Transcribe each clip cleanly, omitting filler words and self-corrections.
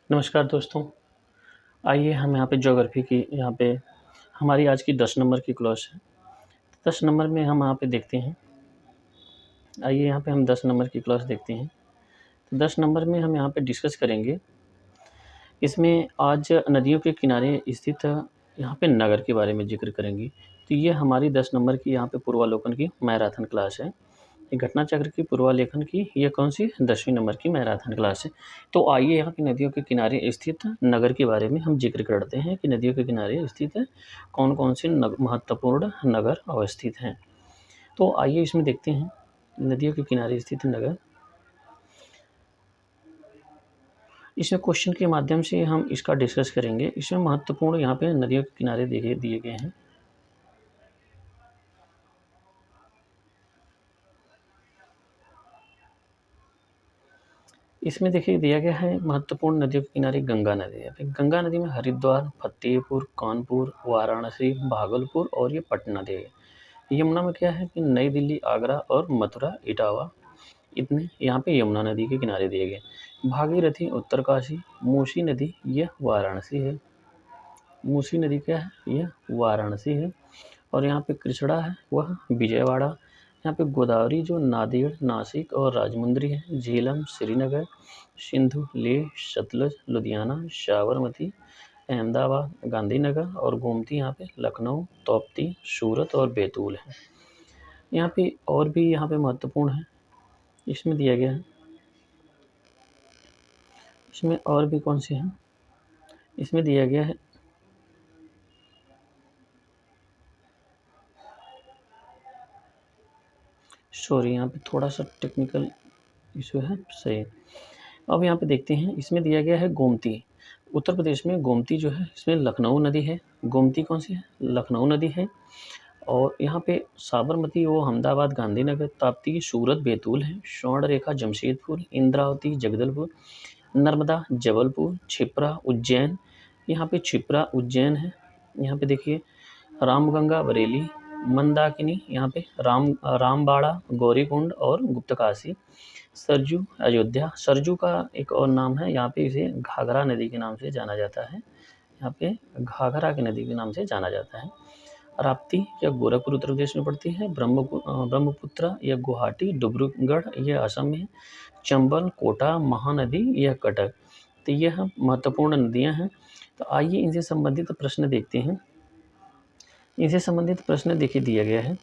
नमस्कार दोस्तों। आइए हम यहाँ पे ज्योग्राफी की यहाँ पे हमारी आज की 10 नंबर की क्लास है। 10 नंबर में हम यहाँ पे देखते हैं। आइए यहाँ पे हम 10 नंबर की क्लास देखते हैं। तो 10 नंबर में हम यहाँ पे डिस्कस करेंगे। इसमें आज नदियों के किनारे स्थित यहाँ पे नगर के बारे में ज़िक्र करेंगे। तो ये हमारी 10 नंबर की यहाँ पे पूर्वावलोकन की मैराथन क्लास है। ये घटना चक्र की पूर्वालेखन की ये कौन-सी 10वीं नंबर की मैराथन क्लास है। तो आइए यहाँ की नदियों के किनारे स्थित नगर के बारे में हम ज़िक्र करते हैं कि नदियों के किनारे स्थित कौन-कौन से महत्वपूर्ण नगर अवस्थित हैं। तो आइए इसमें देखते हैं नदियों के किनारे स्थित नगर। इसमें क्वेश्चन के माध्यम से हम इसका डिस्कस करेंगे। इसमें महत्वपूर्ण यहाँ पे नदियों के किनारे दिए गए हैं। इसमें देखिए दिया गया है महत्वपूर्ण नदियों के किनारे गंगा नदी है। गंगा नदी में हरिद्वार, फतेहपुर, कानपुर, वाराणसी, भागलपुर और ये पटना दे गए। यमुना में क्या है कि नई दिल्ली, आगरा और मथुरा, इटावा इतने यहाँ पे यमुना नदी के किनारे दिए गए। भागीरथी उत्तरकाशी, मूसी नदी यह वाराणसी है। मूसी नदी क्या है? यह वाराणसी है। और यहाँ पे कृष्णा है वह विजयवाड़ा। यहाँ पे गोदावरी जो नांदेड़, नासिक और राजमुंद्री है। झेलम श्रीनगर, सिंधु लेह, सतलज लुधियाना, साबरमती अहमदाबाद, गांधीनगर और गोमती यहाँ पे लखनऊ, तौप्ती, सूरत और बैतूल है। यहाँ पे और भी यहाँ पे महत्वपूर्ण है। इसमें दिया गया है। इसमें और भी कौन से हैं? इसमें दिया गया है सॉरी यहाँ पे थोड़ा सा टेक्निकल इशू है। सही। अब यहाँ पे देखते हैं। इसमें दिया गया है गोमती। उत्तर प्रदेश में गोमती जो है इसमें लखनऊ नदी है। गोमती कौन सी है? लखनऊ नदी है। और यहाँ पे साबरमती वो अहमदाबाद, गांधीनगर, ताप्ती सूरत, बैतूल है। स्वर्णरेखा जमशेदपुर, इंद्रावती जगदलपुर, नर्मदा जबलपुर, क्षिप्रा उज्जैन। यहाँ पे क्षिप्रा उज्जैन है। यहाँ पे देखिए रामगंगा बरेली, मंदाकिनी यहाँ पे रामबाड़ा, गौरीकुंड और गुप्तकाशी। सरजू अयोध्या। सरजू का एक और नाम है, यहाँ पे इसे घाघरा नदी के नाम से जाना जाता है। यहाँ पे घाघरा की नदी के नाम से जाना जाता है। राप्ती यह गोरखपुर उत्तर प्रदेश में पड़ती है। ब्रह्मपुत्र यह गुवाहाटी, डिब्रूगढ़ यह असम में। चंबल, कोटा, महानदी यह कटक। तो यह महत्वपूर्ण नदियाँ हैं। तो आइए इनसे संबंधित प्रश्न देखते हैं। इनसे संबंधित प्रश्न देखिए दिया गया है।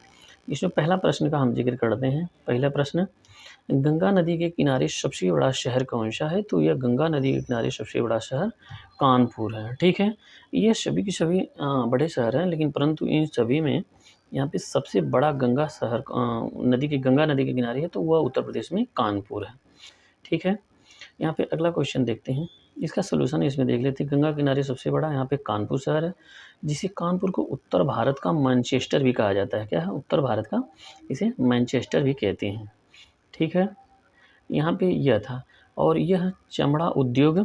इसमें पहला प्रश्न का हम जिक्र करते हैं। पहला प्रश्न, गंगा नदी के किनारे सबसे बड़ा शहर कौन सा है? तो यह गंगा नदी के किनारे सबसे बड़ा शहर कानपुर है। ठीक है। ये सभी के सभी बड़े शहर हैं, लेकिन परंतु इन सभी में यहाँ पे सबसे बड़ा गंगा नदी के किनारे है तो वह उत्तर प्रदेश में कानपुर है। ठीक है। यहाँ पे अगला क्वेश्चन देखते हैं। इसका सलूशन इसमें देख लेते हैं। गंगा किनारे सबसे बड़ा यहाँ पे कानपुर शहर है, जिसे कानपुर को उत्तर भारत का मैनचेस्टर भी कहा जाता है। क्या है? उत्तर भारत का इसे मैनचेस्टर भी कहते हैं। ठीक है। यहाँ पे यह था। और यह चमड़ा उद्योग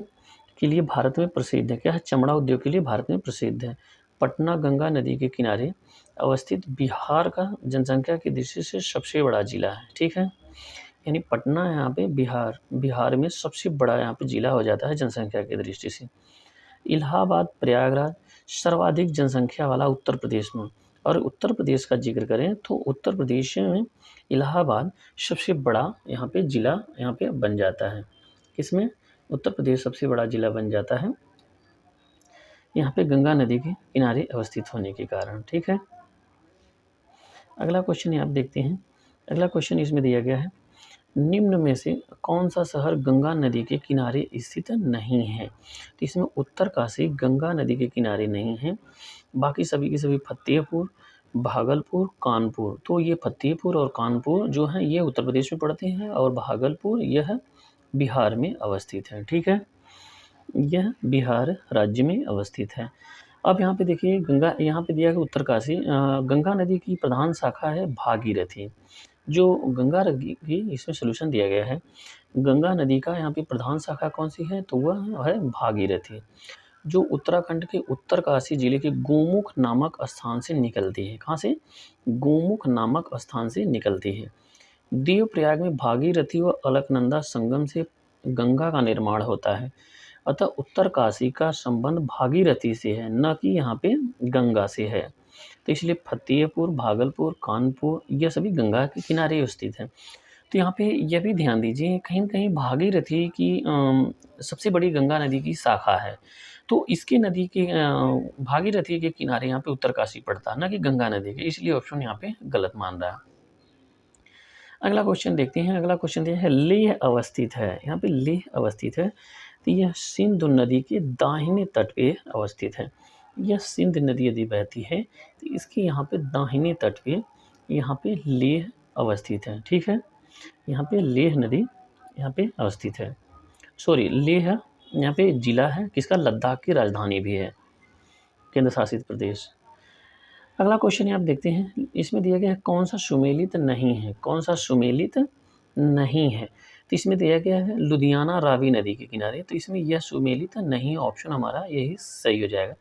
के लिए भारत में प्रसिद्ध है। क्या है? चमड़ा उद्योग के लिए भारत में प्रसिद्ध है। पटना गंगा नदी के किनारे अवस्थित बिहार का जनसंख्या की दृष्टि से सबसे बड़ा जिला है। ठीक है। यानी पटना यहाँ पे बिहार में सबसे बड़ा यहाँ पे जिला हो जाता है जनसंख्या की दृष्टि से। इलाहाबाद, प्रयागराज सर्वाधिक जनसंख्या वाला उत्तर प्रदेश में। और उत्तर प्रदेश का जिक्र करें तो उत्तर प्रदेश में इलाहाबाद सबसे बड़ा यहाँ पे जिला यहाँ पे बन जाता है। किसमें? उत्तर प्रदेश सबसे बड़ा जिला बन जाता है यहाँ पे गंगा नदी के किनारे अवस्थित होने के कारण। ठीक है। अगला क्वेश्चन आप देखते हैं। अगला क्वेश्चन इसमें दिया गया है, निम्न में से कौन सा शहर गंगा नदी के किनारे स्थित नहीं है? तो इसमें उत्तरकाशी गंगा नदी के किनारे नहीं है। बाकी सभी के सभी फतेहपुर, भागलपुर, कानपुर। तो ये फतेहपुर और कानपुर जो हैं ये उत्तर प्रदेश में पड़ते हैं और भागलपुर यह बिहार में अवस्थित है। ठीक है। यह बिहार राज्य में अवस्थित है। अब यहाँ पे देखिए गंगा यहाँ पे दिया है उत्तरकाशी। गंगा नदी की प्रधान शाखा है भागीरथी। जो गंगा नदी की इसमें सॉल्यूशन दिया गया है। गंगा नदी का यहाँ पे प्रधान शाखा कौन सी है? तो वह है भागीरथी, जो उत्तराखंड के उत्तरकाशी जिले के गोमुख नामक स्थान से निकलती है। कहाँ से? गोमुख नामक स्थान से निकलती है। देवप्रयाग में भागीरथी व अलकनंदा संगम से गंगा का निर्माण होता है। अतः उत्तरकाशी का संबंध भागीरथी से है, न कि यहाँ पे गंगा से है। तो इसलिए फतेहपुर, भागलपुर, कानपुर ये सभी गंगा के किनारे स्थित है। तो यहाँ पे यह भी ध्यान दीजिए, कहीं न कहीं भागीरथी की सबसे बड़ी गंगा नदी की शाखा है। तो इसके नदी के भागीरथी के किनारे यहाँ पे उत्तरकाशी पड़ता है, ना कि गंगा नदी के, इसलिए ऑप्शन यहाँ पे गलत मान रहा है। अगला क्वेश्चन देखते हैं। अगला क्वेश्चन दिया है लेह अवस्थित है। यहाँ पे लेह अवस्थित है, तो यह सिंधु नदी के दाहिने तट पे अवस्थित है। यह सिंध नदी यदि बहती है तो इसके यहाँ पे दाहिने तट पे यहाँ पे लेह अवस्थित है। ठीक है, यहाँ पे लेह नदी यहाँ पे अवस्थित है। सॉरी, लेह यहाँ पे जिला है किसका, लद्दाख की राजधानी भी है, केंद्र शासित प्रदेश। अगला क्वेश्चन आप देखते हैं, इसमें दिया गया है कौन सा सुमेलित नहीं है, कौन सा सुमेलित नहीं है। तो इसमें दिया गया है लुधियाना रावी नदी के किनारे, तो इसमें यह सुमेलित नहीं, ऑप्शन हमारा यही सही हो जाएगा।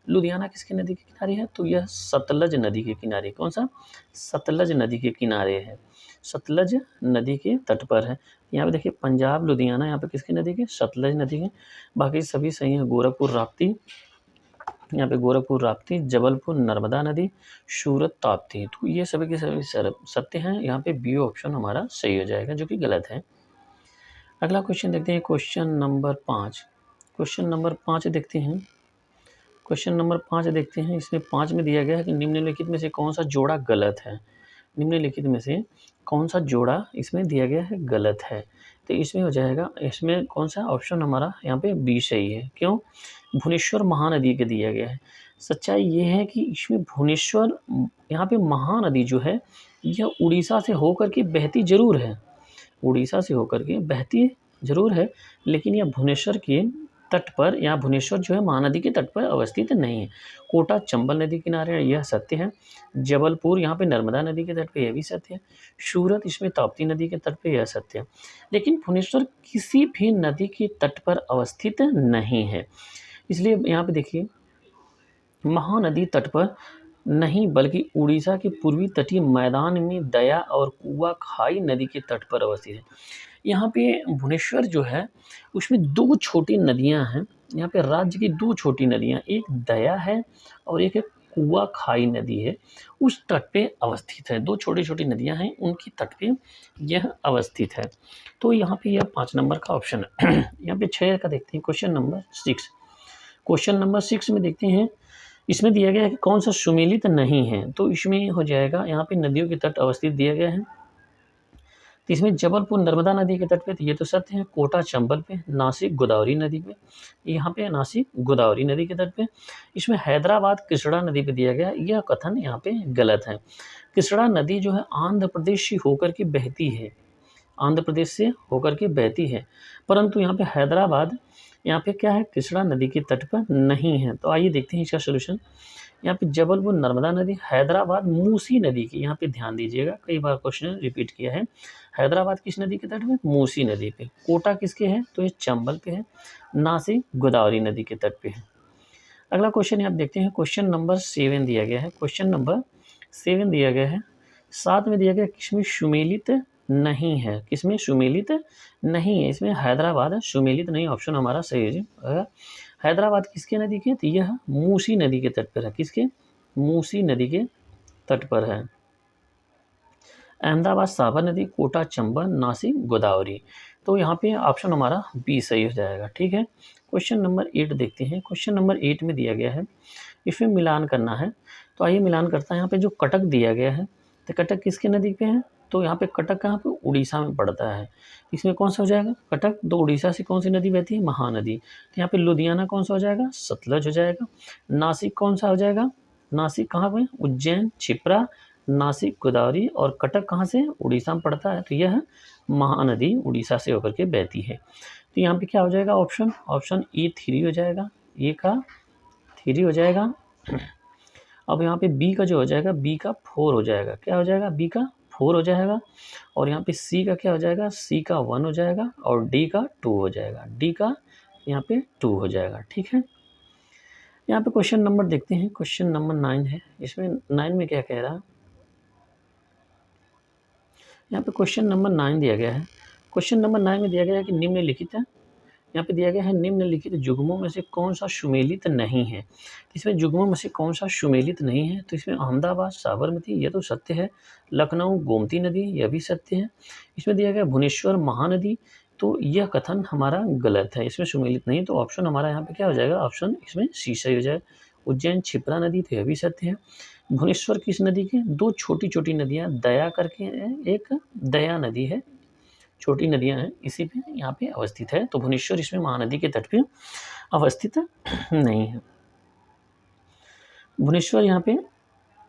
लुधियाना किसके नदी के किनारे है, तो यह सतलज नदी के किनारे, कौन सा, सतलज नदी के किनारे है, सतलज नदी के तट पर है। यहाँ पे देखिए पंजाब लुधियाना यहाँ पे किसकी नदी के, सतलज नदी के। बाकी सभी सही है, गोरखपुर राप्ती, यहाँ पे गोरखपुर राप्ती, जबलपुर नर्मदा नदी, सूरत ताप्ती। तो ये सभी के सभी सत्य हैं। यहाँ पे बी ऑप्शन हमारा सही हो जाएगा, जो कि गलत है। अगला क्वेश्चन देखते हैं, क्वेश्चन नंबर 5। क्वेश्चन नंबर 5 देखते हैं। क्वेश्चन नंबर 5 देखते हैं। इसमें 5 में दिया गया है कि निम्नलिखित में से कौन सा जोड़ा गलत है। निम्नलिखित में से कौन सा जोड़ा इसमें दिया गया है गलत है। तो इसमें हो जाएगा, इसमें कौन सा ऑप्शन हमारा यहाँ पे बी सही है। क्यों, भुवनेश्वर महानदी के दिया गया है। सच्चाई ये है कि इसमें भुवनेश्वर यहाँ पे महानदी जो है यह उड़ीसा से होकर के बहती जरूर है, उड़ीसा से होकर के बहती जरूर है, लेकिन यह भुवनेश्वर के तट पर, या भुवनेश्वर जो है महानदी के तट पर अवस्थित नहीं है। कोटा चंबल नदी किनारे है, यह सत्य है। जबलपुर यहाँ पे नर्मदा नदी के तट पे, यह भी सत्य है। सूरत इसमें ताप्ती नदी के तट पे, यह सत्य है। लेकिन भुवनेश्वर किसी भी नदी के तट पर अवस्थित नहीं है, इसलिए यहाँ पे देखिए महानदी तट पर नहीं बल्कि उड़ीसा के पूर्वी तटीय मैदान में दया और कुआ खाई नदी के तट पर अवस्थित है। यहाँ पे भुवनेश्वर जो है उसमें दो छोटी नदियाँ हैं। यहाँ पे राज्य की दो छोटी नदियाँ, एक दया है और एक कुआ खाई नदी है, उस तट पे अवस्थित है। दो छोटी छोटी नदियाँ हैं, उनकी तट पे यह अवस्थित है। तो यहाँ पे यह 5 नंबर का ऑप्शन है। यहाँ पे 6 का देखते हैं, क्वेश्चन नंबर 6। क्वेश्चन नंबर 6 में देखते हैं, इसमें दिया गया है कि कौन सा सुमेलित नहीं है। तो इसमें हो जाएगा, यहाँ पे नदियों के तट अवस्थित दिया गया है। तो इसमें जबलपुर नर्मदा नदी के तट पे, तो ये तो सत्य है। कोटा चंबल पे, नासिक गोदावरी नदी पे, यहाँ पे नासिक गोदावरी नदी के तट पे। इसमें हैदराबाद कृष्णा नदी पे दिया गया, यह कथन यहाँ पे गलत है। कृष्णा नदी जो है आंध्र प्रदेश से होकर के बहती है, आंध्र प्रदेश से होकर के बहती है, परंतु यहाँ पे हैदराबाद यहाँ पे क्या है, कृष्णा नदी के तट पर नहीं है। तो आइए देखते हैं इसका सोल्यूशन। यहाँ पे जबलपुर नर्मदा नदी, हैदराबाद मूसी नदी की, यहाँ पे ध्यान दीजिएगा, कई बार क्वेश्चन रिपीट किया है। हैदराबाद किस नदी के तट पे, मूसी नदी पे। कोटा किसके है, तो ये चंबल पे है। नासिक गोदावरी नदी के तट पे है। अगला क्वेश्चन आप देखते हैं, क्वेश्चन नंबर 7 दिया गया है। क्वेश्चन नंबर 7 दिया गया है, 7 में दिया गया किसमें सुमेलित नहीं है, किसमें सुमेलित नहीं है। इसमें हैदराबाद है, सुमेलित नहीं, ऑप्शन हमारा सही है। हैदराबाद किसके नदी के, तो यह मूसी नदी के तट पर है। किसके, मूसी नदी के तट पर है। अहमदाबाद साबर नदी, कोटा चंबल, नासिक गोदावरी। तो यहाँ पे ऑप्शन हमारा बी सही हो जाएगा। ठीक है, क्वेश्चन नंबर 8 देखते हैं। क्वेश्चन नंबर 8 में दिया गया है, इसमें मिलान करना है। तो आइए मिलान करता है। यहाँ पे जो कटक दिया गया है, तो कटक किसके नदी पे है, तो यहाँ पे कटक कहाँ पे, उड़ीसा में पड़ता है। इसमें कौन सा हो जाएगा, कटक, तो उड़ीसा से कौन सी नदी बहती है, महानदी। तो यहाँ पे लुधियाना कौन सा हो जाएगा, सतलज हो जाएगा। नासिक कौन सा हो जाएगा, नासिक कहाँ पे, उज्जैन, छिप्रा, नासिक गोदावरी, और कटक कहाँ से, उड़ीसा में पड़ता है। तो यह महानदी उड़ीसा से होकर के बहती है। तो यहाँ पे क्या हो जाएगा, ऑप्शन ऑप्शन ए 3 हो जाएगा, ए का 3 हो जाएगा। अब यहाँ पे बी का जो हो जाएगा, बी का 4 हो जाएगा। क्या हो जाएगा, बी का 4 हो जाएगा। और यहाँ पे सी का क्या हो जाएगा, सी का 1 हो जाएगा, और डी का 2 हो जाएगा, डी का यहाँ पे 2 हो जाएगा। ठीक है, यहाँ पे क्वेश्चन नंबर देखते हैं, क्वेश्चन नंबर 9 है। इसमें 9 में क्या कह रहा है, यहाँ पे क्वेश्चन नंबर 9 दिया गया है। क्वेश्चन नंबर 9 में दिया गया है कि निम्नलिखित है, यहाँ पे दिया गया है निम्नलिखित युग्मों में से कौन सा सुमेलित नहीं है। तो इसमें युग्मों में से कौन सा सुमेलित नहीं है, तो इसमें अहमदाबाद साबरमती, यह तो सत्य है। लखनऊ गोमती नदी, यह भी सत्य है। इसमें दिया गया भुवनेश्वर महानदी, तो यह कथन हमारा गलत है, इसमें सुमेलित नहीं। तो ऑप्शन हमारा यहाँ पे क्या हो जाएगा, ऑप्शन इसमें सी सही हो जाएगा। उज्जैन क्षिप्रा नदी, तो यह भी सत्य है। भुवनेश्वर किस नदी के, दो छोटी छोटी नदियाँ दया करके है, एक दया नदी है, छोटी नदियां हैं, इसी पे यहाँ पे अवस्थित है। तो भुवनेश्वर इसमें महानदी के तट पे अवस्थित नहीं है। भुवनेश्वर यहाँ पे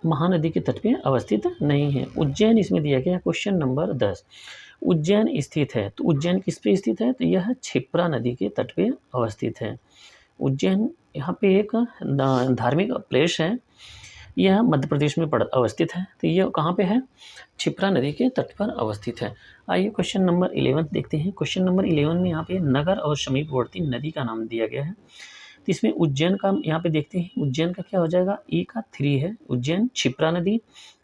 महानदी के तट पे अवस्थित नहीं है। उज्जैन इसमें दिया गया है क्वेश्चन नंबर 10। उज्जैन स्थित है, तो उज्जैन किस पे स्थित है, तो यह क्षिप्रा नदी के तट पे अवस्थित है। उज्जैन यहाँ पे एक धार्मिक प्लेस है, यह मध्य प्रदेश में अवस्थित है। तो यह कहाँ पे है, क्षिप्रा नदी के तट पर अवस्थित है। आइए क्वेश्चन नंबर 11 देखते हैं। क्वेश्चन नंबर 11 में यहाँ पे नगर और समीपवर्ती नदी का नाम दिया गया है। तो इसमें उज्जैन का यहाँ पे देखते हैं, उज्जैन का क्या हो जाएगा, ई का 3 है। उज्जैन क्षिप्रा नदी,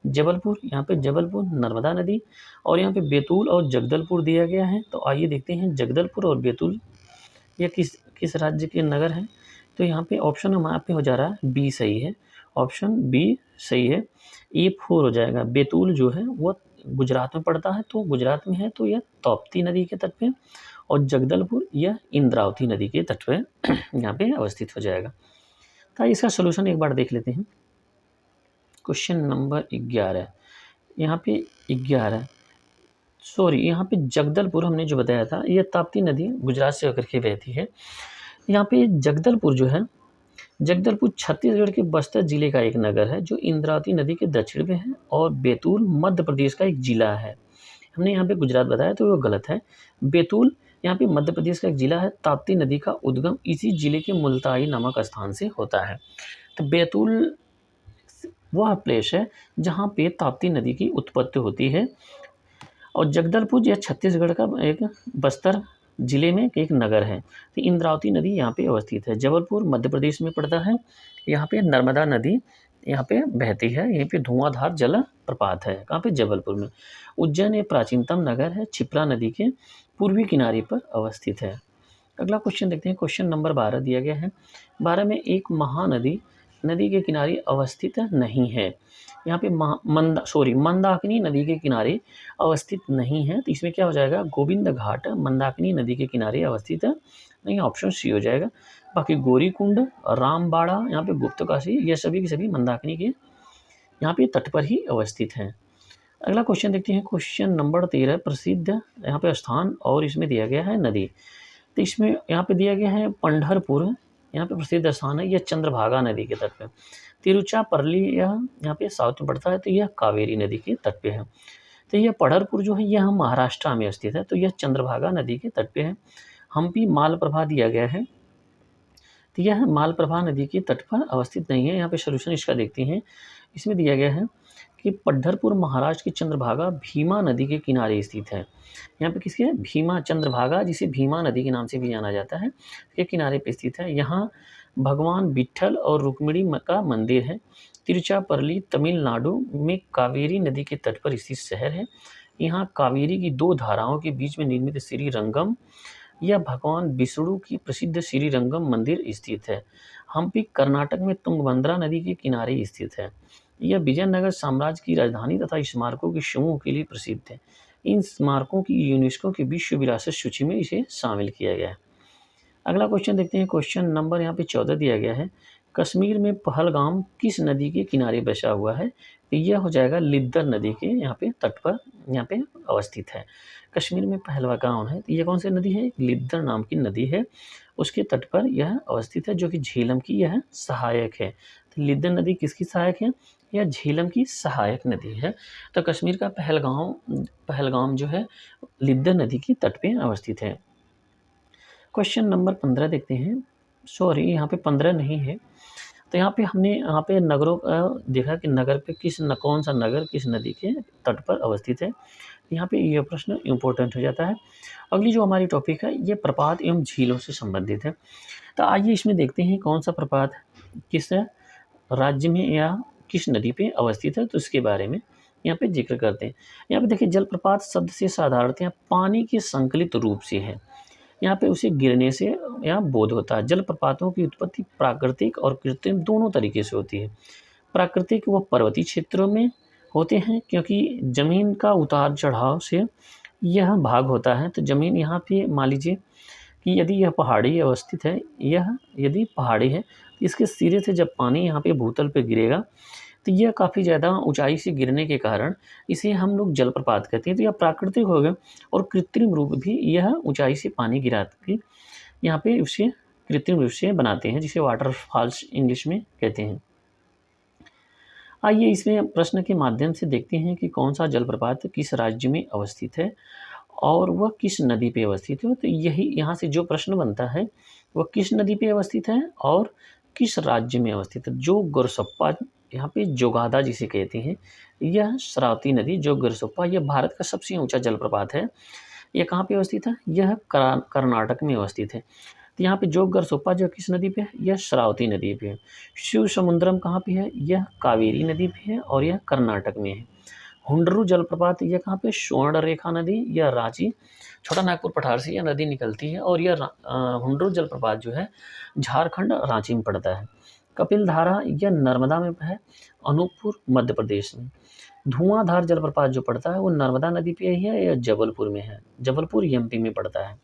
जबलपुर, यहाँ पे जबलपुर नर्मदा नदी, और यहाँ पे बैतूल और जगदलपुर दिया गया है। तो आइए देखते हैं जगदलपुर और बैतूल ये किस किस राज्य के नगर हैं। तो यहाँ पे ऑप्शन हमारे पे हो जा रहा है बी सही है, ऑप्शन बी सही है। E4 हो जाएगा। बैतूल जो है वो गुजरात में पड़ता है, तो गुजरात में है, तो यह ताप्ती नदी के तट पे, और जगदलपुर यह इंद्रावती नदी के तट पे यहाँ पे अवस्थित हो जाएगा। तो इसका सोल्यूशन एक बार देख लेते हैं। क्वेश्चन नंबर 11 यहाँ पे 11 सॉरी यहाँ पे जगदलपुर हमने जो बताया था, यह ताप्ती नदी गुजरात से होकर के बहती है। यहाँ पे जगदलपुर जो है, जगदलपुर छत्तीसगढ़ के बस्तर जिले का एक नगर है जो इंद्रावती नदी के दक्षिण में है, और बैतूल मध्य प्रदेश का एक जिला है। हमने यहाँ पे गुजरात बताया तो वो गलत है। बैतूल यहाँ पे मध्य प्रदेश का एक जिला है। ताप्ती नदी का उद्गम इसी जिले के मुल्ताई नामक स्थान से होता है। तो बैतूल वह प्लेस है जहाँ पे ताप्ती नदी की उत्पत्ति होती है, और जगदलपुर यह छत्तीसगढ़ का एक बस्तर जिले में एक नगर है। तो इंद्रावती नदी यहाँ पे अवस्थित है। जबलपुर मध्य प्रदेश में पड़ता है। यहाँ पे नर्मदा नदी यहाँ पे बहती है। यहीं पे धुआंधार जल प्रपात है, कहाँ पे, जबलपुर में। उज्जैन एक प्राचीनतम नगर है, क्षिप्रा नदी के पूर्वी किनारे पर अवस्थित है। अगला क्वेश्चन देखते हैं। क्वेश्चन नंबर 12 दिया गया है। 12 में एक महानदी नदी के किनारे अवस्थित नहीं है। यहाँ पे मंदाकिनी नदी के किनारे अवस्थित नहीं है। तो इसमें क्या हो जाएगा, गोविंद घाट मंदाकिनी नदी के किनारे अवस्थित नहीं, ऑप्शन सी हो जाएगा। बाकी गौरीकुंड, रामबाड़ा, यहाँ पे गुप्तकाशी, ये सभी के सभी मंदाकिनी के यहाँ पे तट पर ही अवस्थित हैं। अगला क्वेश्चन देखते हैं। क्वेश्चन नंबर 13 प्रसिद्ध यहाँ पे स्थान और इसमें दिया गया है नदी। तो इसमें यहाँ पे दिया गया है पंढरपुर, यहाँ पे प्रसिद्ध स्थान है, यह चंद्रभागा नदी के तट पे। तिरुचिरापल्ली यह यहाँ पे साउथ में पड़ता है, तो यह कावेरी नदी के तट पे है। तो यह पंढरपुर जो है यह महाराष्ट्र में स्थित है, तो यह चंद्रभागा नदी के तट पे है। हम्पी मालप्रभा दिया गया है, तो यह मालप्रभा नदी के तट पर अवस्थित नहीं है। यहाँ पे सोल्यूशन इसका देखते हैं। इसमें दिया गया है कि पंढरपुर महाराष्ट्र की चंद्रभागा भीमा नदी के किनारे स्थित है। यहाँ पे किसके, भीमा चंद्रभागा, जिसे भीमा नदी के नाम से भी जाना जाता है, के किनारे पे स्थित है। यहाँ भगवान विट्ठल और रुक्मिणी का मंदिर है। तिरुचिरापल्ली तमिलनाडु में कावेरी नदी के तट पर स्थित शहर है। यहाँ कावेरी की दो धाराओं के बीच में निर्मित श्रीरंगम यह भगवान विष्णु की प्रसिद्ध श्रीरंगम मंदिर स्थित है। हम्पी कर्नाटक में तुंगभद्रा नदी के किनारे स्थित है। यह विजयनगर साम्राज्य की राजधानी तथा स्मारकों के समूह के लिए प्रसिद्ध है। इन स्मारकों की यूनेस्को की विश्व विरासत सूची में इसे शामिल किया गया है। अगला क्वेश्चन देखते हैं। क्वेश्चन नंबर यहाँ पे 14 दिया गया है। कश्मीर में पहलगाम किस नदी के किनारे बसा हुआ है, तो यह हो जाएगा लिद्दर नदी के यहाँ पे तट पर यहाँ पे अवस्थित है। कश्मीर में पहलगाम है, तो यह कौन सी नदी है, लिद्दर नाम की नदी है, उसके तट पर यह अवस्थित है, जो कि झेलम की यह सहायक है। तो लिद्दर नदी किसकी सहायक है, यह झेलम की सहायक नदी है। तो कश्मीर का पहलगाम जो है लिद्दर नदी की तट पे अवस्थित है। क्वेश्चन नंबर 15 देखते हैं। सॉरी यहाँ पे 15 नहीं है। तो यहाँ पे हमने यहाँ पे नगरों का देखा कि नगर पे कौन सा नगर किस नदी के तट पर अवस्थित है। यहाँ पे ये प्रश्न इम्पोर्टेंट हो जाता है। अगली जो हमारी टॉपिक है ये प्रपात एवं झीलों से संबंधित है। तो आइए इसमें देखते हैं कौन सा प्रपात किस राज्य में या किस नदी पे अवस्थित है, तो इसके बारे में यहाँ पे जिक्र करते हैं। यहाँ पे देखिए जलप्रपात शब्द से साधारणतः पानी के संकलित रूप से है। यहाँ पे उसे गिरने से यहाँ बोध होता है। जलप्रपातों की उत्पत्ति प्राकृतिक और कृत्रिम दोनों तरीके से होती है। प्राकृतिक वो पर्वतीय क्षेत्रों में होते हैं, क्योंकि ज़मीन का उतार चढ़ाव से यह भाग होता है। तो ज़मीन यहाँ पे मान लीजिए कि यदि यह पहाड़ी अवस्थित है, यह यदि पहाड़ी है, तो इसके सिरे से जब पानी यहाँ पे भूतल पे गिरेगा, तो यह काफ़ी ज़्यादा ऊंचाई से गिरने के कारण इसे हम लोग जलप्रपात कहते हैं। तो यह प्राकृतिक हो गया, और कृत्रिम रूप भी यह ऊंचाई से पानी गिरा के यहाँ पे उसे कृत्रिम रूप से बनाते हैं, जिसे वाटरफॉल्स इंग्लिश में कहते हैं। आइए इसमें प्रश्न के माध्यम से देखते हैं कि कौन सा जलप्रपात किस राज्य में अवस्थित है और वह किस नदी पे अवस्थित है। तो यही यहाँ से जो प्रश्न बनता है, वह किस नदी पे अवस्थित है और किस राज्य में अवस्थित है। जो गोरसप्पा, यहाँ पे जोगादा जिसे कहते हैं, यह श्रावती नदी जो गोरसप्पा, यह भारत का सबसे ऊंचा जलप्रपात है। यह कहाँ पे अवस्थित है? यह कर्नाटक में अवस्थित है। तो यहाँ पे जोग गरसोप्पा जो किस नदी पे है? यह श्रावती नदी पे है। शिव समुद्रम कहाँ पे है? यह कावेरी नदी पे है और यह कर्नाटक में है। हुंडरू जलप्रपात यह कहाँ पे? स्वर्ण रेखा नदी, यह रांची छोटा नागपुर पठार से यह नदी निकलती है, और यह हुंडरू जलप्रपात जो है झारखंड रांची में पड़ता है। कपिल धारा यह नर्मदा में है, अनूपपुर मध्य प्रदेश में। धुआंधार जलप्रपात जो पड़ता है वो नर्मदा नदी पे ही है, या जबलपुर में है, जबलपुर एमपी में पड़ता है।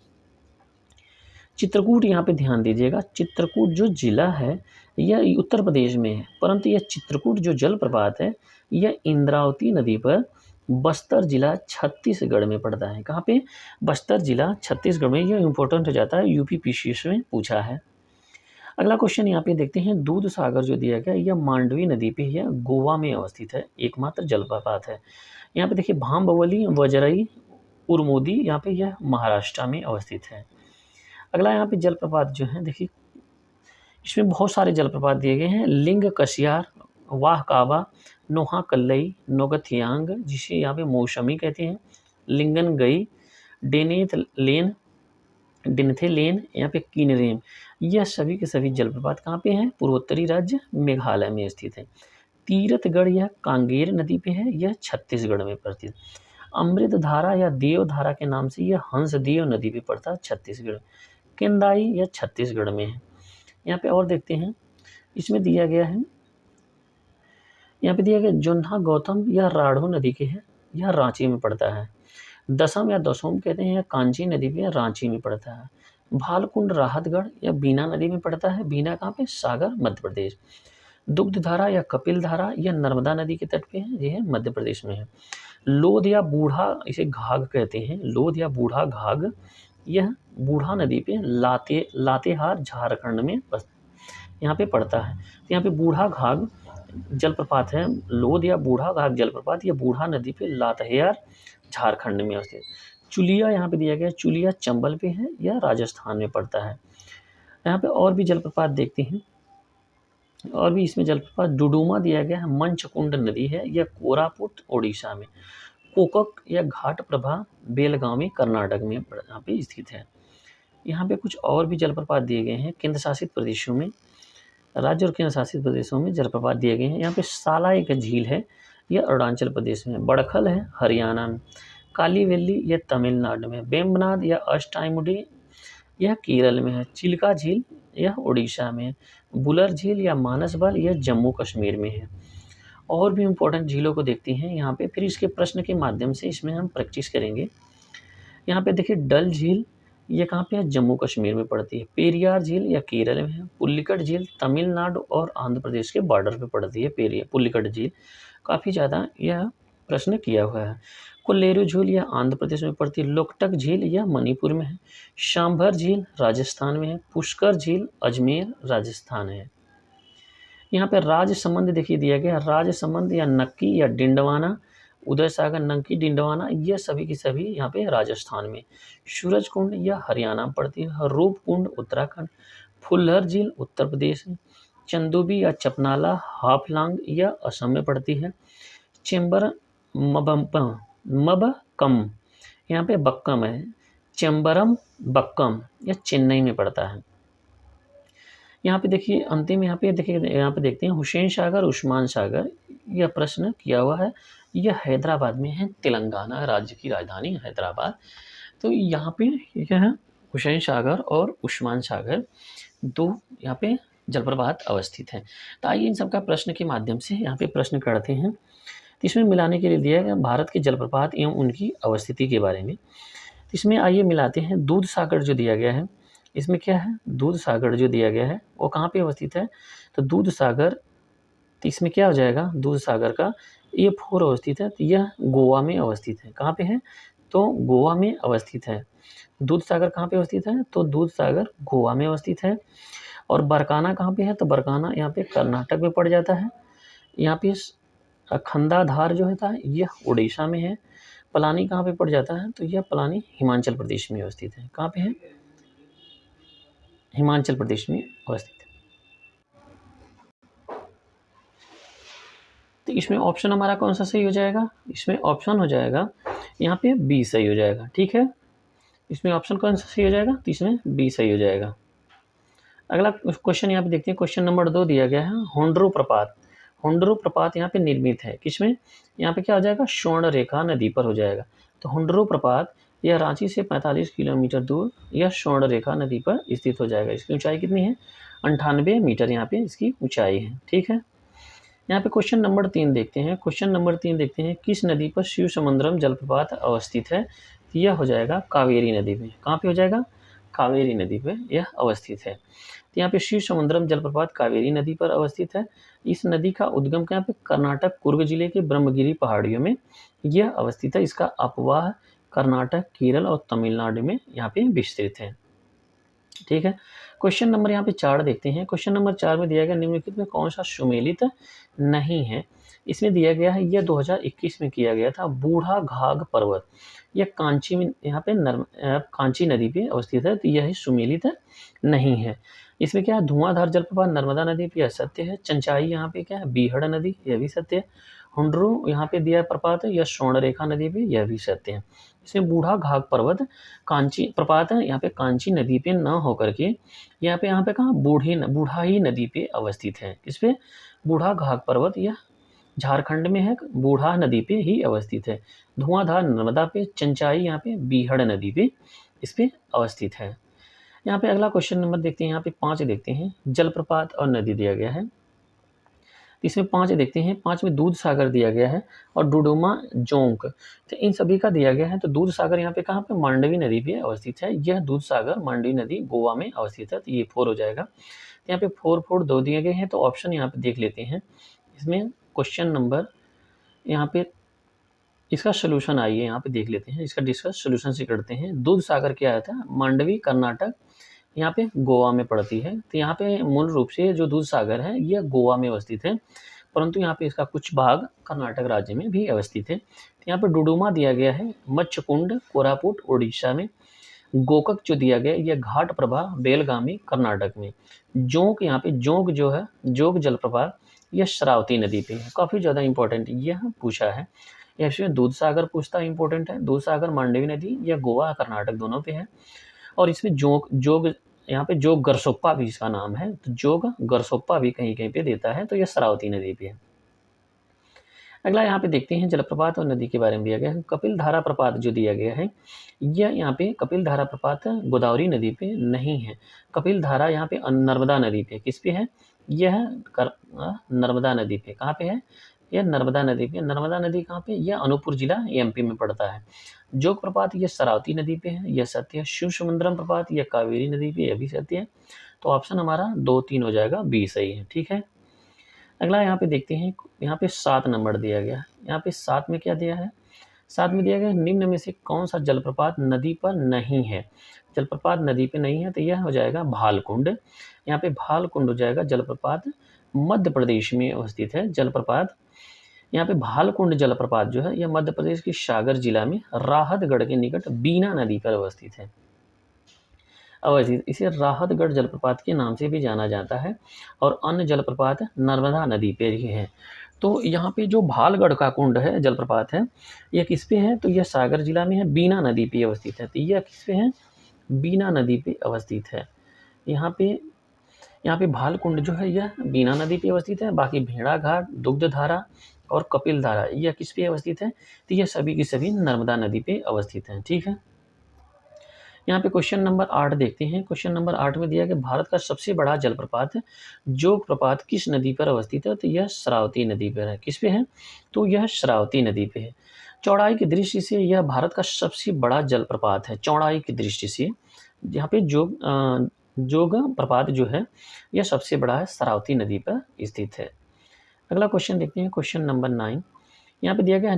चित्रकूट यहाँ पे ध्यान दीजिएगा, चित्रकूट जो जिला है यह उत्तर प्रदेश में है, परंतु यह चित्रकूट जो जलप्रपात है यह इंद्रावती नदी पर बस्तर जिला छत्तीसगढ़ में पड़ता है। कहाँ पे? बस्तर जिला छत्तीसगढ़ में। यह इंपॉर्टेंट हो जाता है, यूपी पीसीएस में पूछा है। अगला क्वेश्चन यहाँ पे देखते हैं, दूध सागर जो दिया गया यह मांडवी नदी पे है, गोवा में अवस्थित है, एकमात्र जलप्रपात है। यहाँ पे देखिए भांबवली वजरई उर्मोदी, यहाँ पे यह महाराष्ट्र में अवस्थित है। अगला यहाँ पे जलप्रपात जो है देखिए, इसमें बहुत सारे जलप्रपात दिए गए हैं। लिंग कसियार, वाह काबा, नोहा कल्लई, नोगथियांग जिसे यहाँ पे मौसमी कहते हैं, लिंगन गई, डेनेथ लेन, डिनथे लेन, यहाँ पे किनरेम, यह सभी के सभी जलप्रपात कहाँ पे हैं? पूर्वोत्तरी राज्य मेघालय में स्थित है। तीरथगढ़ यह कांगेर नदी पे है, यह छत्तीसगढ़ में पड़ती है। अमृत धारा या देव धारा के नाम से यह हंसदेव नदी पे पड़ता है, छत्तीसगढ़। केंदाई यह छत्तीसगढ़ में है। यहाँ पे और देखते हैं, इसमें दिया गया है, यहाँ पे दिया गया जोन्हा गौतम यह राढ़ो नदी के है, यह रांची में पड़ता है। दसम या दसोम कहते हैं, यह कांची नदी पे रांची में पड़ता है। भालकुंड राहतगढ़ यह बीना नदी में पड़ता है, बीना कहाँ पे? सागर मध्य प्रदेश। दुग्ध धारा या कपिल धारा यह नर्मदा नदी के तट पे है, यह मध्य प्रदेश में है। लोध या बूढ़ा, इसे घाघ कहते हैं, लोध या बूढ़ा घाघ यह बूढ़ा नदी पे लातेहार झारखंड में यहाँ पे पड़ता है। तो यहाँ पे बूढ़ा घाघ जलप्रपात है, लोध या बूढ़ा घाघ जलप्रपात, यह बूढ़ा नदी पे लातेहार झारखंड में अवस्थित। चुलिया यहाँ पे दिया गया, चुलिया चंबल पे है, यह राजस्थान में पड़ता है। यहाँ पे और भी जलप्रपात देखते हैं, और भी इसमें जलप्रपात डुडुमा दिया गया है, मंचकुंड नदी है, यह कोरापुट ओडिशा में। कोकक या घाट प्रभा बेलगावी कर्नाटक में यहाँ पे स्थित है। यहाँ पे कुछ और भी जलप्रपात दिए गए हैं केंद्र शासित प्रदेशों में, राज्य और केंद्र शासित प्रदेशों में जलप्रपात दिए गए हैं। यहाँ पे साला एक झील है, यह अरुणाचल प्रदेश में। बड़खल है हरियाणा में। काली वैली यह तमिलनाडु में। बेम्बनाद या अष्टाईमुडी यह केरल में है। चिल्का झील यह उड़ीसा में। बुलर झील या मानसबल यह जम्मू कश्मीर में है। और भी इम्पोर्टेंट झीलों को देखते हैं यहाँ पे, फिर इसके प्रश्न के माध्यम से इसमें हम प्रैक्टिस करेंगे। यहाँ पे देखिए डल झील ये कहाँ पे है? जम्मू कश्मीर में पड़ती है। पेरियार झील या केरल में है। पुल्लिकट झील तमिलनाडु और आंध्र प्रदेश के बॉर्डर पे पड़ती है। पुल्लिकट झील काफ़ी ज़्यादा यह प्रश्न किया हुआ है। कोल्लेरू झील यह आंध्र प्रदेश में पड़ती है। लोकटक झील यह मणिपुर में है। सांभर झील राजस्थान में है। पुष्कर झील अजमेर राजस्थान है। यहाँ पे राजसमंद देखिए दिया गया, राजसमंद या नक्की या डिंडवाना, उदय सागर, नंकी, डिंडवाना, यह सभी की सभी यहाँ पे राजस्थान में। सूरज कुंड यह हरियाणा में पड़ती है। रूप कुंड उत्तराखंड। फुल्लर झील उत्तर प्रदेश में। चंदूबी या चपनाला हाफलांग यह असम में पड़ती है। चेम्बर मबकम यहाँ पे बक्कम है। चेम्बरम बक्कम यह चेन्नई में पड़ता है। यहाँ पे देखिए अंतिम यहाँ पे देखते हैं हुसैन सागर उस्मान सागर, यह प्रश्न किया हुआ है, यह हैदराबाद में है, तेलंगाना राज्य की राजधानी हैदराबाद। तो यहाँ पे यह हुसैन सागर और उस्मान सागर, दो यहाँ पे जलप्रपात अवस्थित हैं। तो आइए इन सबका प्रश्न के माध्यम से यहाँ पे प्रश्न करते हैं। तो इसमें मिलाने के लिए दिया गया भारत के जलप्रपात एवं उनकी अवस्थिति के बारे में। तो इसमें आइए मिलाते हैं। दूध सागर जो दिया गया है, इसमें क्या है, दूध सागर जो दिया गया है वो कहाँ पे अवस्थित है, तो दूध सागर, तो इसमें क्या हो जाएगा, दूध सागर का ये 4 अवस्थित है, तो यह गोवा में अवस्थित है। कहाँ पे है, तो गोवा में अवस्थित है। दूध सागर कहाँ पे अवस्थित है, तो दूध सागर गोवा में अवस्थित है। और बरकाना कहाँ पे है, तो बरकाना यहाँ पे कर्नाटक में पड़ जाता है। यहाँ पे खंडाधार जो होता है यह उड़ीसा में है। पलानी कहाँ पे पड़ जाता है, तो यह पलानी हिमाचल प्रदेश में अवस्थित है। कहाँ पे है, हिमाचल प्रदेश में अवस्थित है। तो इसमें ऑप्शन हमारा कौन सा सही हो जाएगा, इसमें ऑप्शन हो जाएगा यहाँ पे बी सही हो जाएगा। ठीक है, इसमें ऑप्शन कौन सा सही हो जाएगा, तो इसमें बी सही हो जाएगा। अगला क्वेश्चन यहाँ पे देखते हैं। क्वेश्चन नंबर 2 दिया गया है होंडरो प्रपात। होंडरो प्रपात यहाँ पे निर्मित है किसमें, यहाँ पे क्या हो जाएगा, स्वर्णरेखा नदी पर हो जाएगा। तो होंडरो प्रपात यह रांची से 45 किलोमीटर दूर यह स्वर्णरेखा नदी पर स्थित हो जाएगा। इसकी ऊंचाई कितनी है, 98 मीटर यहाँ पे इसकी ऊंचाई है। ठीक है, यहाँ पे क्वेश्चन नंबर 3 देखते हैं। क्वेश्चन नंबर 3 देखते हैं, किस नदी पर शिव समुद्रम जलप्रपात अवस्थित है, यह हो जाएगा कावेरी नदी पे। कहाँ पे हो जाएगा, कावेरी नदी पे यह अवस्थित है। तो यहाँ पे शिव समुद्रम जलप्रपात कावेरी नदी पर अवस्थित है। इस नदी का उद्गम कहाँ पे, कर्नाटक कुर्ग जिले के ब्रह्मगिरी पहाड़ियों में यह अवस्थित है। इसका अपवाह कर्नाटक, केरल और तमिलनाडु में यहाँ पे विस्तृत है। ठीक है, क्वेश्चन नंबर यहाँ पे 4 देखते हैं। क्वेश्चन नंबर 4 में दिया गया निम्नलिखित में कौन सा सुमेलित नहीं है। इसमें दिया गया है, यह 2021 में किया गया था। बूढ़ा घाघ पर्वत यह कांची में यहाँ पे कांची नदी पे अवस्थित है, तो यह सुमेलित नहीं है। इसमें क्या है, धुआंधार जलप्रपात नर्मदा नदी पे, यह सत्य है। चंचाई यहाँ पे क्या है, बीहड़ नदी, यह भी सत्य है। हुंड्रू यहाँ पे दिया प्रपात है, यह स्वर्णरेखा नदी पे, यह भी सत्य है। इसमें बूढ़ा घाघ पर्वत कांची प्रपात है, यहाँ पे कांची नदी पे न होकर के यहाँ पे कहाँ, बूढ़ाई नदी पे अवस्थित है। इस पे बूढ़ा घाघ पर्वत यह झारखंड में है, बूढ़ा नदी पे ही अवस्थित है। धुआंधार नर्मदा पे, चंचाई यहाँ पे बीहड़ नदी पे इस पे अवस्थित है। यहाँ पे अगला क्वेश्चन नंबर देखते हैं। यहाँ पे 5 देखते हैं, जलप्रपात और नदी दिया गया है। इसमें 5 देखते हैं। 5 में दूध सागर दिया गया है और डुडुमा जोंक, तो इन सभी का दिया गया है। तो दूध सागर यहाँ पे कहाँ पे, मांडवी नदी पे अवस्थित है। यह दूध सागर मांडवी नदी गोवा में अवस्थित है, तो ये 4 हो जाएगा। तो यहाँ पे 4 2 दिए गए हैं, तो ऑप्शन यहाँ पे देख लेते हैं। इसमें क्वेश्चन नंबर यहाँ पे इसका सोल्यूशन आइए यहाँ पे देख लेते हैं। इसका डिस्कस सोल्यूशन से करते हैं। दूध सागर क्या आता है, मांडवी कर्नाटक यहाँ पे गोवा में पड़ती है। तो यहाँ पे मूल रूप से जो दूध सागर है यह गोवा में अवस्थित है, परंतु यहाँ पे इसका कुछ भाग कर्नाटक राज्य में भी अवस्थित है। तो यहाँ पे डुडुमा दिया गया है मच्छकुंड कोरापुट उड़ीसा में। गोकक जो दिया गया यह घाट प्रभा बेलगामी कर्नाटक में। जोंक यहाँ पे जोंक जो है, जोग जलप्रपात यह शरावती नदी पे है। काफ़ी ज़्यादा इंपॉर्टेंट यह पूछा है। इसमें दूध सागर पूछता इंपॉर्टेंट है। दूध सागर मांडवी नदी यह गोवा कर्नाटक दोनों पे है। और इसमें जोग जोग यहाँ पे जोग गरसोप्पा भी इसका नाम है, तो जोग गरसोप्पा भी कहीं कहीं पे देता है, तो यह शरावती नदी पे है। अगला यहाँ पे देखते हैं जलप्रपात और नदी के बारे में दिया गया है। कपिल धारा प्रपात जो दिया गया है यह यहाँ पे कपिल धारा प्रपात गोदावरी नदी पे नहीं है। कपिल धारा यहाँ पे नर्मदा नदी पे, किस पे है, यह नर्मदा नदी पे। कहाँ पे है, यह नर्मदा नदी पे। नर्मदा नदी कहाँ पे, यह अनूपपुर जिला एमपी में पड़ता है। जोग प्रपात यह शरावती नदी पे है, यह सत्य है। शिव समुद्रम प्रपात यह कावेरी नदी पे, यह भी सत्य है। तो ऑप्शन हमारा 2 3 हो जाएगा, बी सही है। ठीक है, अगला यहाँ पे देखते हैं। यहाँ पे 7 नंबर दिया गया है। यहाँ पे 7 में क्या दिया है, 7 में दिया गया निम्न में से कौन सा जलप्रपात नदी पर नहीं है। जलप्रपात नदी पे नहीं है, तो यह हो जाएगा भालकुंड। यहाँ पे भालकुंड हो जाएगा जलप्रपात मध्य प्रदेश में अवस्थित है। जलप्रपात यहाँ पे भालकुंड जलप्रपात जो है यह मध्य प्रदेश के सागर जिला में राहतगढ़ के निकट बीना नदी पर अवस्थित है। अवस्थित इसे राहतगढ़ जलप्रपात के नाम से भी जाना जाता है, और अन्य जलप्रपात नर्मदा नदी पे ही है। तो यहाँ पे जो भालगढ़ का कुंड है जलप्रपात है यह किस पे है, तो यह सागर जिला में है, बीना नदी पे अवस्थित है। तो यह किस पे है, बीना नदी पे अवस्थित है। यहाँ पे भालकुंड जो है यह बीना नदी पे अवस्थित है। बाकी भेड़ा घाट, दुग्धधारा और कपिल धारा यह किस पे अवस्थित है, तो यह सभी की सभी नर्मदा नदी पे अवस्थित हैं। ठीक है, यहाँ पे क्वेश्चन नंबर 8 देखते हैं। क्वेश्चन नंबर 8 में दिया कि भारत का सबसे बड़ा जलप्रपात जोग प्रपात किस नदी पर अवस्थित है? तो यह श्रावती नदी पर है। किस पे है? तो यह श्रावती नदी पे है। चौड़ाई की दृष्टि से यह भारत का सबसे बड़ा जलप्रपात है। चौड़ाई की दृष्टि से यहाँ पे जोग प्रपात जो है यह सबसे बड़ा है, श्रावती नदी पर स्थित है। अगला क्वेश्चन देखते हैं, क्वेश्चन नंबर 9। यहाँ पे दिया गया है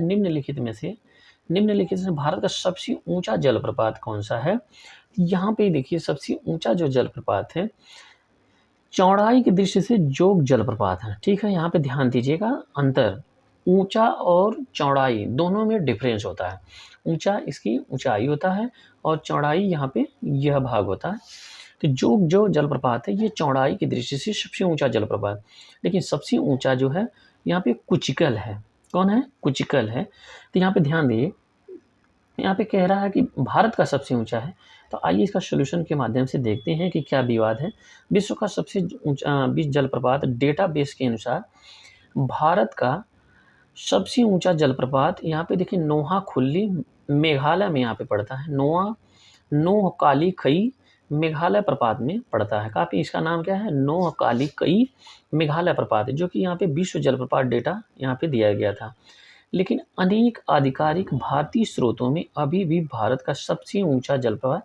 निम्नलिखित में भारत का सबसे ऊंचा जलप्रपात कौन सा है? यहाँ पे देखिए सबसे ऊंचा जो जलप्रपात है चौड़ाई की दृष्टि से जोग जलप्रपात है। ठीक है, यहाँ पे ध्यान दीजिएगा, अंतर ऊंचा और चौड़ाई दोनों में डिफरेंस होता है। ऊंचा इसकी ऊंचाई होता है और चौड़ाई यहाँ पे यह भाग होता है। तो जोग जो जलप्रपात है ये चौड़ाई की दृष्टि से सबसे ऊंचा जलप्रपात, लेकिन सबसे ऊंचा जो है यहाँ पे कुचिकल है। कौन है? कुचिकल है। तो यहाँ पे ध्यान दिए, यहाँ पे कह रहा है कि भारत का सबसे ऊंचा है। तो आइए इसका सॉल्यूशन के माध्यम से देखते हैं कि क्या विवाद है। विश्व का सबसे ऊंचा जलप्रपात डेटाबेस के अनुसार भारत का सबसे ऊंचा जलप्रपात यहाँ पे देखिए नोहाखुल्ली मेघालय में यहाँ पे पड़ता है। नोहकाली कई मेघालय प्रपात में पड़ता है। काफ़ी इसका नाम क्या है? नोहकाली कई मेघालय प्रपात, जो कि यहाँ पे विश्व जलप्रपात डेटा यहाँ पे दिया गया था। लेकिन अनेक आधिकारिक भारतीय स्रोतों में अभी भी भारत का सबसे ऊंचा जलप्रपात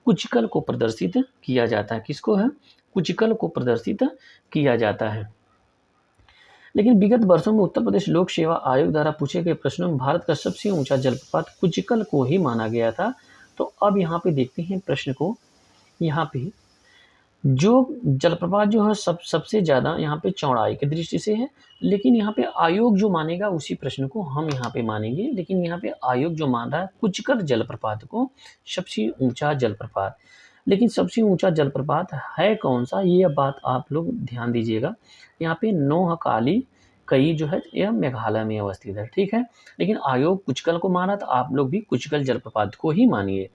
कुचिकल को प्रदर्शित किया जाता है। किसको है? कुचिकल को प्रदर्शित किया जाता है। लेकिन विगत वर्षों में उत्तर प्रदेश लोक सेवा आयोग द्वारा पूछे गए प्रश्नों में भारत का सबसे ऊंचा जलप्रपात कुचिकल को ही माना गया था। तो अब यहाँ पे देखते हैं प्रश्न को। यहाँ पे जो जलप्रपात जो है सबसे ज़्यादा यहाँ पे चौड़ाई की दृष्टि से है, लेकिन यहाँ पे आयोग जो मानेगा उसी प्रश्न को हम यहाँ पे मानेंगे। लेकिन यहाँ पे आयोग जो मान रहा है कुचिकल जलप्रपात को सबसे ऊंचा जलप्रपात, लेकिन सबसे ऊंचा जलप्रपात है कौन सा, ये बात आप लोग ध्यान दीजिएगा। यहाँ पे नोहकाली कई जो है यह मेघालय में अवस्थित है। ठीक है, लेकिन आयोग कुचिकल को माना, तो आप लोग भी कुचिकल जलप्रपात को ही मानिए।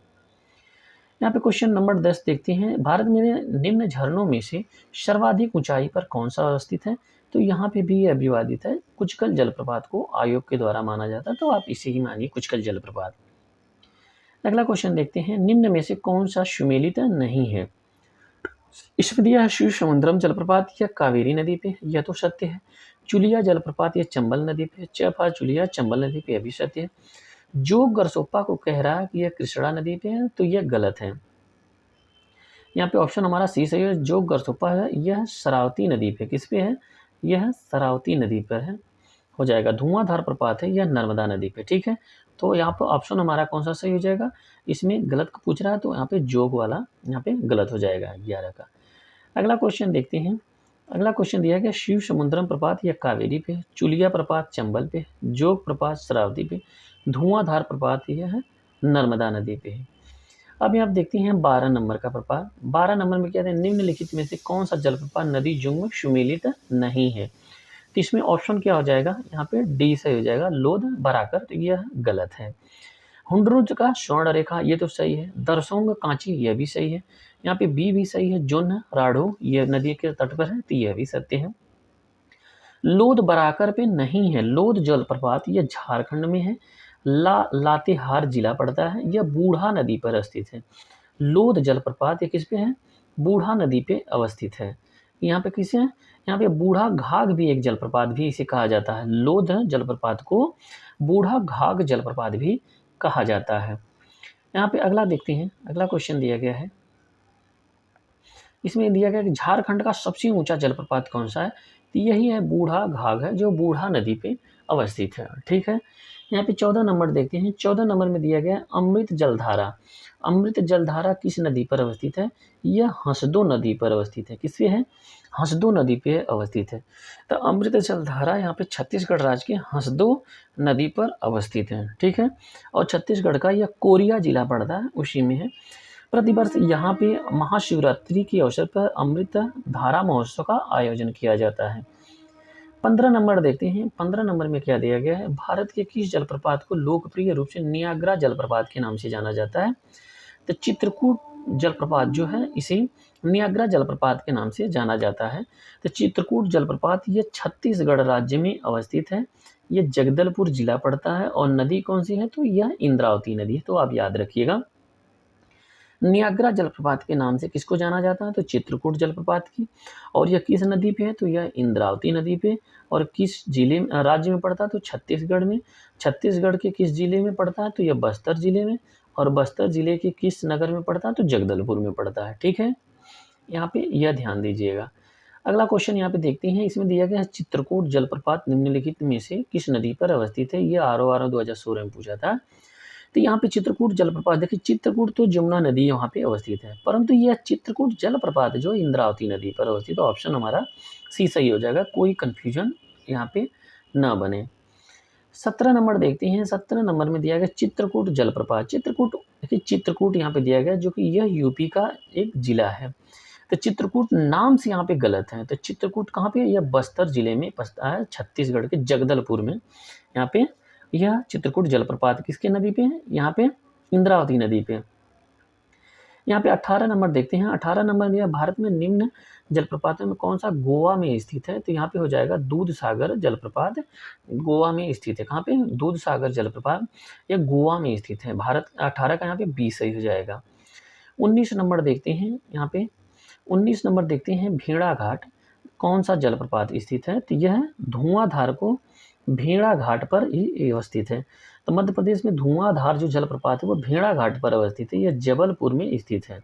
यहाँ पे क्वेश्चन नंबर 10 देखते हैं, भारत में निम्न झरनों में से सर्वाधिक ऊंचाई पर कौन सा अवस्थित है? तो यहाँ पे भी यह विवादित है। कुचिकल जलप्रपात को आयोग के द्वारा माना जाता है, तो आप इसे ही मानिए कुचिकल जलप्रपात। अगला क्वेश्चन देखते हैं, निम्न में से कौन सा सुमेलित नहीं है? इसमें दिया है शिव समुद्रम जलप्रपात या कावेरी नदी पे, यह तो सत्य है। चुलिया जलप्रपात या चंबल नदी पे, चफा चुलिया चंबल नदी पे, अभी सत्य है। जो गरसोप्पा को कह रहा है कि यह कृष्णा नदी पे है, तो यह गलत है। यहाँ पे ऑप्शन हमारा सी सही है। जो गरसोप्पा है यह शरावती नदी पे, किस पे है? यह शरावती नदी पर है, हो जाएगा। धुआंधार प्रपात है यह नर्मदा नदी पे। ठीक है, तो यहाँ पे ऑप्शन हमारा कौन सा सही हो जाएगा? इसमें गलत पूछ रहा है, तो यहाँ पे जोग वाला यहाँ पे गलत हो जाएगा 11 का। अगला क्वेश्चन देखते हैं। अगला क्वेश्चन दिया गया शिव समुद्रम प्रपात या कावेरी पे, चुलिया प्रपात चंबल पे, जोग प्रपात शरावती पे, धुआंधार प्रपात यह है नर्मदा नदी पे है। अब यहाँ देखते हैं 12 नंबर का प्रपात। 12 नंबर में क्या है? निम्नलिखित में से कौन सा जलप्रपात नदी जुंग में सुमेलित नहीं है? तो इसमें ऑप्शन क्या हो जाएगा? यहाँ पे डी सही हो जाएगा, लोध बराकर, तो यह गलत है। हुंडरुज का स्वर्ण रेखा, ये तो सही है। दरसोंग कांची, यह भी सही है। यहाँ पे बी भी सही है। जोन राढ़ो ये नदी के तट पर है, तो यह भी सत्य है। लोध बराकर पे नहीं है। लोध जलप्रपात यह झारखंड में है, लातेहार जिला पड़ता है, यह बूढ़ा नदी पर स्थित है। लोध जलप्रपात ये किस पे है? बूढ़ा नदी पे अवस्थित है। यहाँ पे किसे है? यहाँ पे बूढ़ा घाघ भी एक जलप्रपात भी इसे कहा जाता है। लोध जलप्रपात को बूढ़ा घाघ जलप्रपात भी कहा जाता है। यहाँ पे अगला देखते हैं। अगला क्वेश्चन दिया गया है, इसमें दिया गया कि झारखंड का सबसे ऊंचा जलप्रपात कौन सा है? तो यही है बूढ़ा घाघ है, जो बूढ़ा नदी पे अवस्थित है। ठीक है, यहाँ पे 14 नंबर देखते हैं। 14 नंबर में दिया गया अमृत जलधारा। अमृत जलधारा किस नदी पर अवस्थित है? यह हंसदो नदी पर अवस्थित है। किस पे है? हंसदो नदी पे अवस्थित है। तो अमृत जलधारा यहाँ पे छत्तीसगढ़ राज्य के हंसदो नदी पर अवस्थित है। ठीक है, और छत्तीसगढ़ का यह कोरिया जिला पड़ता है, उसी में है। प्रतिवर्ष यहाँ पे महाशिवरात्रि के अवसर पर अमृत धारा महोत्सव का आयोजन किया जाता है। 15 नंबर देखते हैं। 15 नंबर में क्या दिया गया है? भारत के किस जलप्रपात को लोकप्रिय रूप से नियाग्रा जलप्रपात के नाम से जाना जाता है? तो चित्रकूट जलप्रपात जो है इसे नियाग्रा जलप्रपात के नाम से जाना जाता है। तो चित्रकूट जलप्रपात ये छत्तीसगढ़ राज्य में अवस्थित है, ये जगदलपुर जिला पड़ता है, और नदी कौन सी है? तो यह इंद्रावती नदी है, तो आप याद रखिएगा। नियाग्रा जलप्रपात के नाम से किसको जाना जाता है? तो चित्रकूट जलप्रपात की। और यह किस नदी पे है? तो यह इंद्रावती नदी पे। और किस जिले में राज्य में पड़ता है? तो छत्तीसगढ़ में। छत्तीसगढ़ के किस जिले में पड़ता है? तो यह बस्तर जिले में। और बस्तर जिले के किस नगर में पड़ता है? तो जगदलपुर में पड़ता है। ठीक है, यहाँ पे यह ध्यान दीजिएगा। अगला क्वेश्चन यहाँ पे देखते हैं, इसमें दिया गया है चित्रकूट जलप्रपात निम्नलिखित में से किस नदी पर अवस्थित है? ये ROR 2016 में पूछा था। तो यहाँ पे चित्रकूट जलप्रपात, देखिए चित्रकूट तो जमुना नदी वहाँ पे अवस्थित है, परंतु यह चित्रकूट जलप्रपात जो इंद्रावती नदी पर अवस्थित है। ऑप्शन हमारा सी सही हो जाएगा, कोई कंफ्यूजन यहाँ पे ना बने। 17 नंबर देखते हैं। 17 नंबर में दिया गया चित्रकूट जलप्रपात। चित्रकूट, देखिए चित्रकूट यहाँ पे दिया गया जो कि यह यूपी का एक जिला है। तो चित्रकूट नाम से यहाँ पे गलत है। तो चित्रकूट कहाँ पे? यह बस्तर जिले में बसता है, छत्तीसगढ़ के जगदलपुर में। यहाँ पे यह चित्रकूट जलप्रपात किसके नदी पे है? यहाँ पे इंद्रावती नदी पे। यहाँ पे 18 नंबर देखते हैं। 18 नंबर में भारत में निम्न जलप्रपातों में कौन सा गोवा में स्थित है? तो यहाँ पे हो जाएगा दूध सागर जलप्रपात, गोवा में स्थित है। कहाँ पे? दूध सागर जलप्रपात, यह गोवा में स्थित है। भारत 18 का यहाँ पे 20 सही हो जाएगा। 19 नंबर देखते हैं। यहाँ पे 19 नंबर देखते हैं, भेड़ाघाट कौन सा जलप्रपात स्थित है? तो यह धुआंधार को भेड़ाघाट पर ही अवस्थित है। तो मध्य प्रदेश में धुआंधार जो जलप्रपात है वो भेड़ाघाट पर अवस्थित है। यह जबलपुर में स्थित है।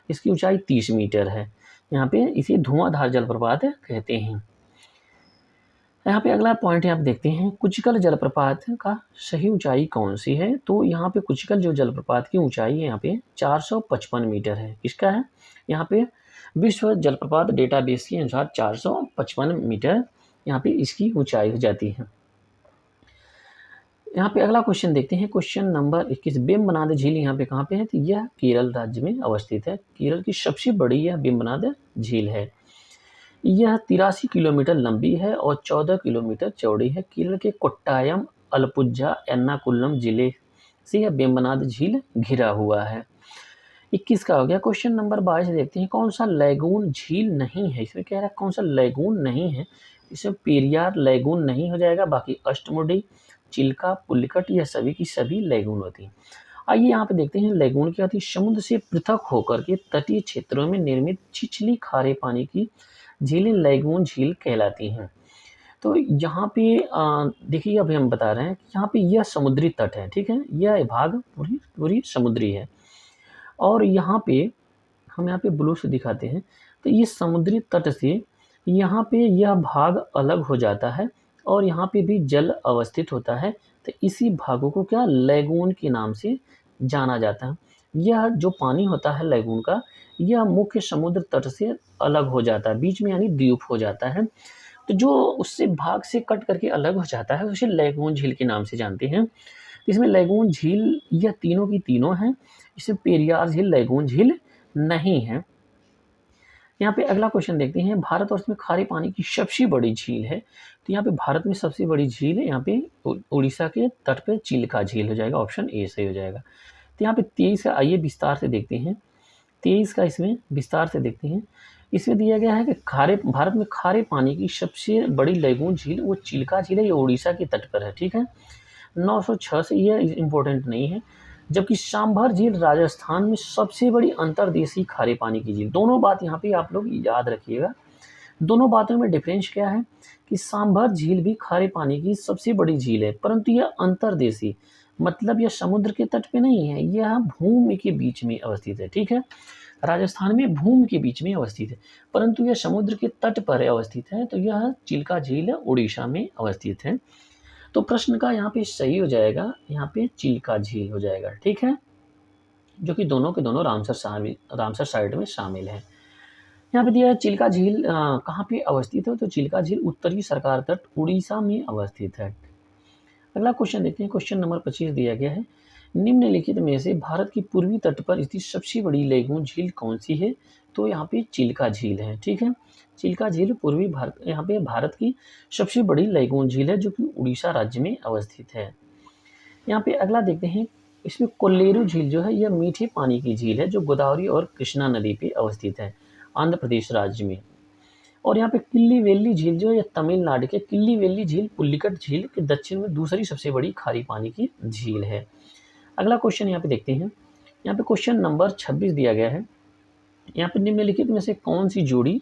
इसकी ऊंचाई 30 मीटर है। यहाँ पे इसे धुआंधार जलप्रपात कहते हैं। यहाँ पे अगला पॉइंट आप देखते हैं, कुचिकल जलप्रपात का सही ऊंचाई कौन सी है? तो यहाँ पे कुचिकल जो जलप्रपात की ऊंचाई है यहाँ पे 455 मीटर है। किसका है? यहाँ पे विश्व जलप्रपात डेटाबेस के अनुसार 455 मीटर यहाँ पे इसकी ऊंचाई हो जाती है। यहाँ पे अगला क्वेश्चन देखते हैं, क्वेश्चन नंबर 21। बेम्बनाद झील यहाँ पे कहाँ पे है? तो यह केरल राज्य में अवस्थित है। केरल की सबसे बड़ी यह बेम्बनाद झील है। यह 83 किलोमीटर लंबी है और 14 किलोमीटर चौड़ी है। केरल के कोट्टायम, अलपुझा, एर्नाकुलम जिले से यह बेम्बनाद झील घिरा हुआ है। 21 का हो गया। क्वेश्चन नंबर 22 देखते हैं, कौन सा लैगून झील नहीं है? इसमें कह रहा है कौन सा लैगून नहीं है। इसमें पेरियार लैगून नहीं हो जाएगा, बाकी अष्टमुडी, चिल्का, पुलिकट यह सभी की सभी लैगून होती हैं। आइए यहाँ पे देखते हैं लैगून क्या होती है। समुद्र से पृथक होकर के तटीय क्षेत्रों में निर्मित छिछली खारे पानी की झीलें लैगून झील कहलाती हैं। तो यहाँ पे देखिए अभी हम बता रहे हैं कि यहाँ पे यह समुद्री तट है, ठीक है, यह भाग पूरी पूरी समुद्री है। और यहाँ पे हम यहाँ पे ब्लू से दिखाते हैं, तो ये समुद्री तट से यहाँ पे यह भाग अलग हो जाता है और यहाँ पे भी जल अवस्थित होता है। तो इसी भागों को क्या लैगून के नाम से जाना जाता है। यह जो पानी होता है लैगून का, यह मुख्य समुद्र तट से अलग हो जाता है, बीच में यानी द्वीप हो जाता है। तो जो उससे भाग से कट करके अलग हो जाता है उसे लैगून झील के नाम से जानते हैं। इसमें लैगून झील यह तीनों की तीनों हैं। इसमें पेरियार झील लैगून झील नहीं है। यहाँ पे अगला क्वेश्चन देखते हैं, भारत वर्ष में खारे पानी की सबसे बड़ी झील है। तो यहाँ पे भारत में सबसे बड़ी झील है यहाँ पे उड़ीसा के तट पे चिल्का झील हो जाएगा। ऑप्शन ए सही हो जाएगा। तो यहाँ पे 23 का आइए विस्तार से देखते हैं। 23 का इसमें विस्तार से देखते हैं। इसमें दिया गया है कि भारत में खारे पानी की सबसे बड़ी लैगून झील वो चिल्का झील है, ये उड़ीसा के तट पर है। ठीक है, 906 से यह इम्पोर्टेंट नहीं है। जबकि सांभर झील राजस्थान में सबसे बड़ी अंतर्देशीय खारे पानी की झील। दोनों बात यहाँ पे आप लोग याद रखिएगा। दोनों बातों में डिफरेंस क्या है कि सांभर झील भी खारे पानी की सबसे बड़ी झील है, परंतु यह अंतर्देशीय, मतलब यह समुद्र के तट पे नहीं है, यह भूमि के बीच में अवस्थित है। ठीक है, राजस्थान में भूमि के बीच में अवस्थित है, परंतु यह समुद्र के तट पर अवस्थित है। तो यह चिल्का झील उड़ीसा में अवस्थित है। तो प्रश्न का यहाँ पे सही हो जाएगा, यहाँ पे चिल्का झील हो जाएगा। ठीक है, जो कि दोनों के दोनों रामसर साइट में शामिल है। यहाँ पे दिया है चिल्का झील कहाँ पे अवस्थित है? तो चिल्का झील उत्तरी सरकार तट उड़ीसा में अवस्थित है। अगला क्वेश्चन देखते हैं, क्वेश्चन नंबर 25 दिया गया है, निम्नलिखित में से भारत की पूर्वी तट पर स्थित सबसे बड़ी लैगून झील कौन सी है? तो यहाँ पे चिल्का झील है। ठीक है, चिल्का झील पूर्वी भारत, यहाँ पे भारत की सबसे बड़ी लैगून झील है जो कि उड़ीसा राज्य में अवस्थित है। यहाँ पे अगला देखते हैं, इसमें कोल्लेरू झील जो है यह मीठे पानी की झील है जो गोदावरी और कृष्णा नदी पे अवस्थित है, आंध्र प्रदेश राज्य में। और यहाँ पे किल्लीवेली झील जो है यह तमिलनाडु के किल्लीवेली झील पुलिकट झील के दक्षिण में दूसरी सबसे बड़ी खारी पानी की झील है। अगला क्वेश्चन यहाँ पे देखते हैं, यहाँ पे क्वेश्चन नंबर 26 दिया गया है। यहाँ पे निम्नलिखित में से कौन सी जोड़ी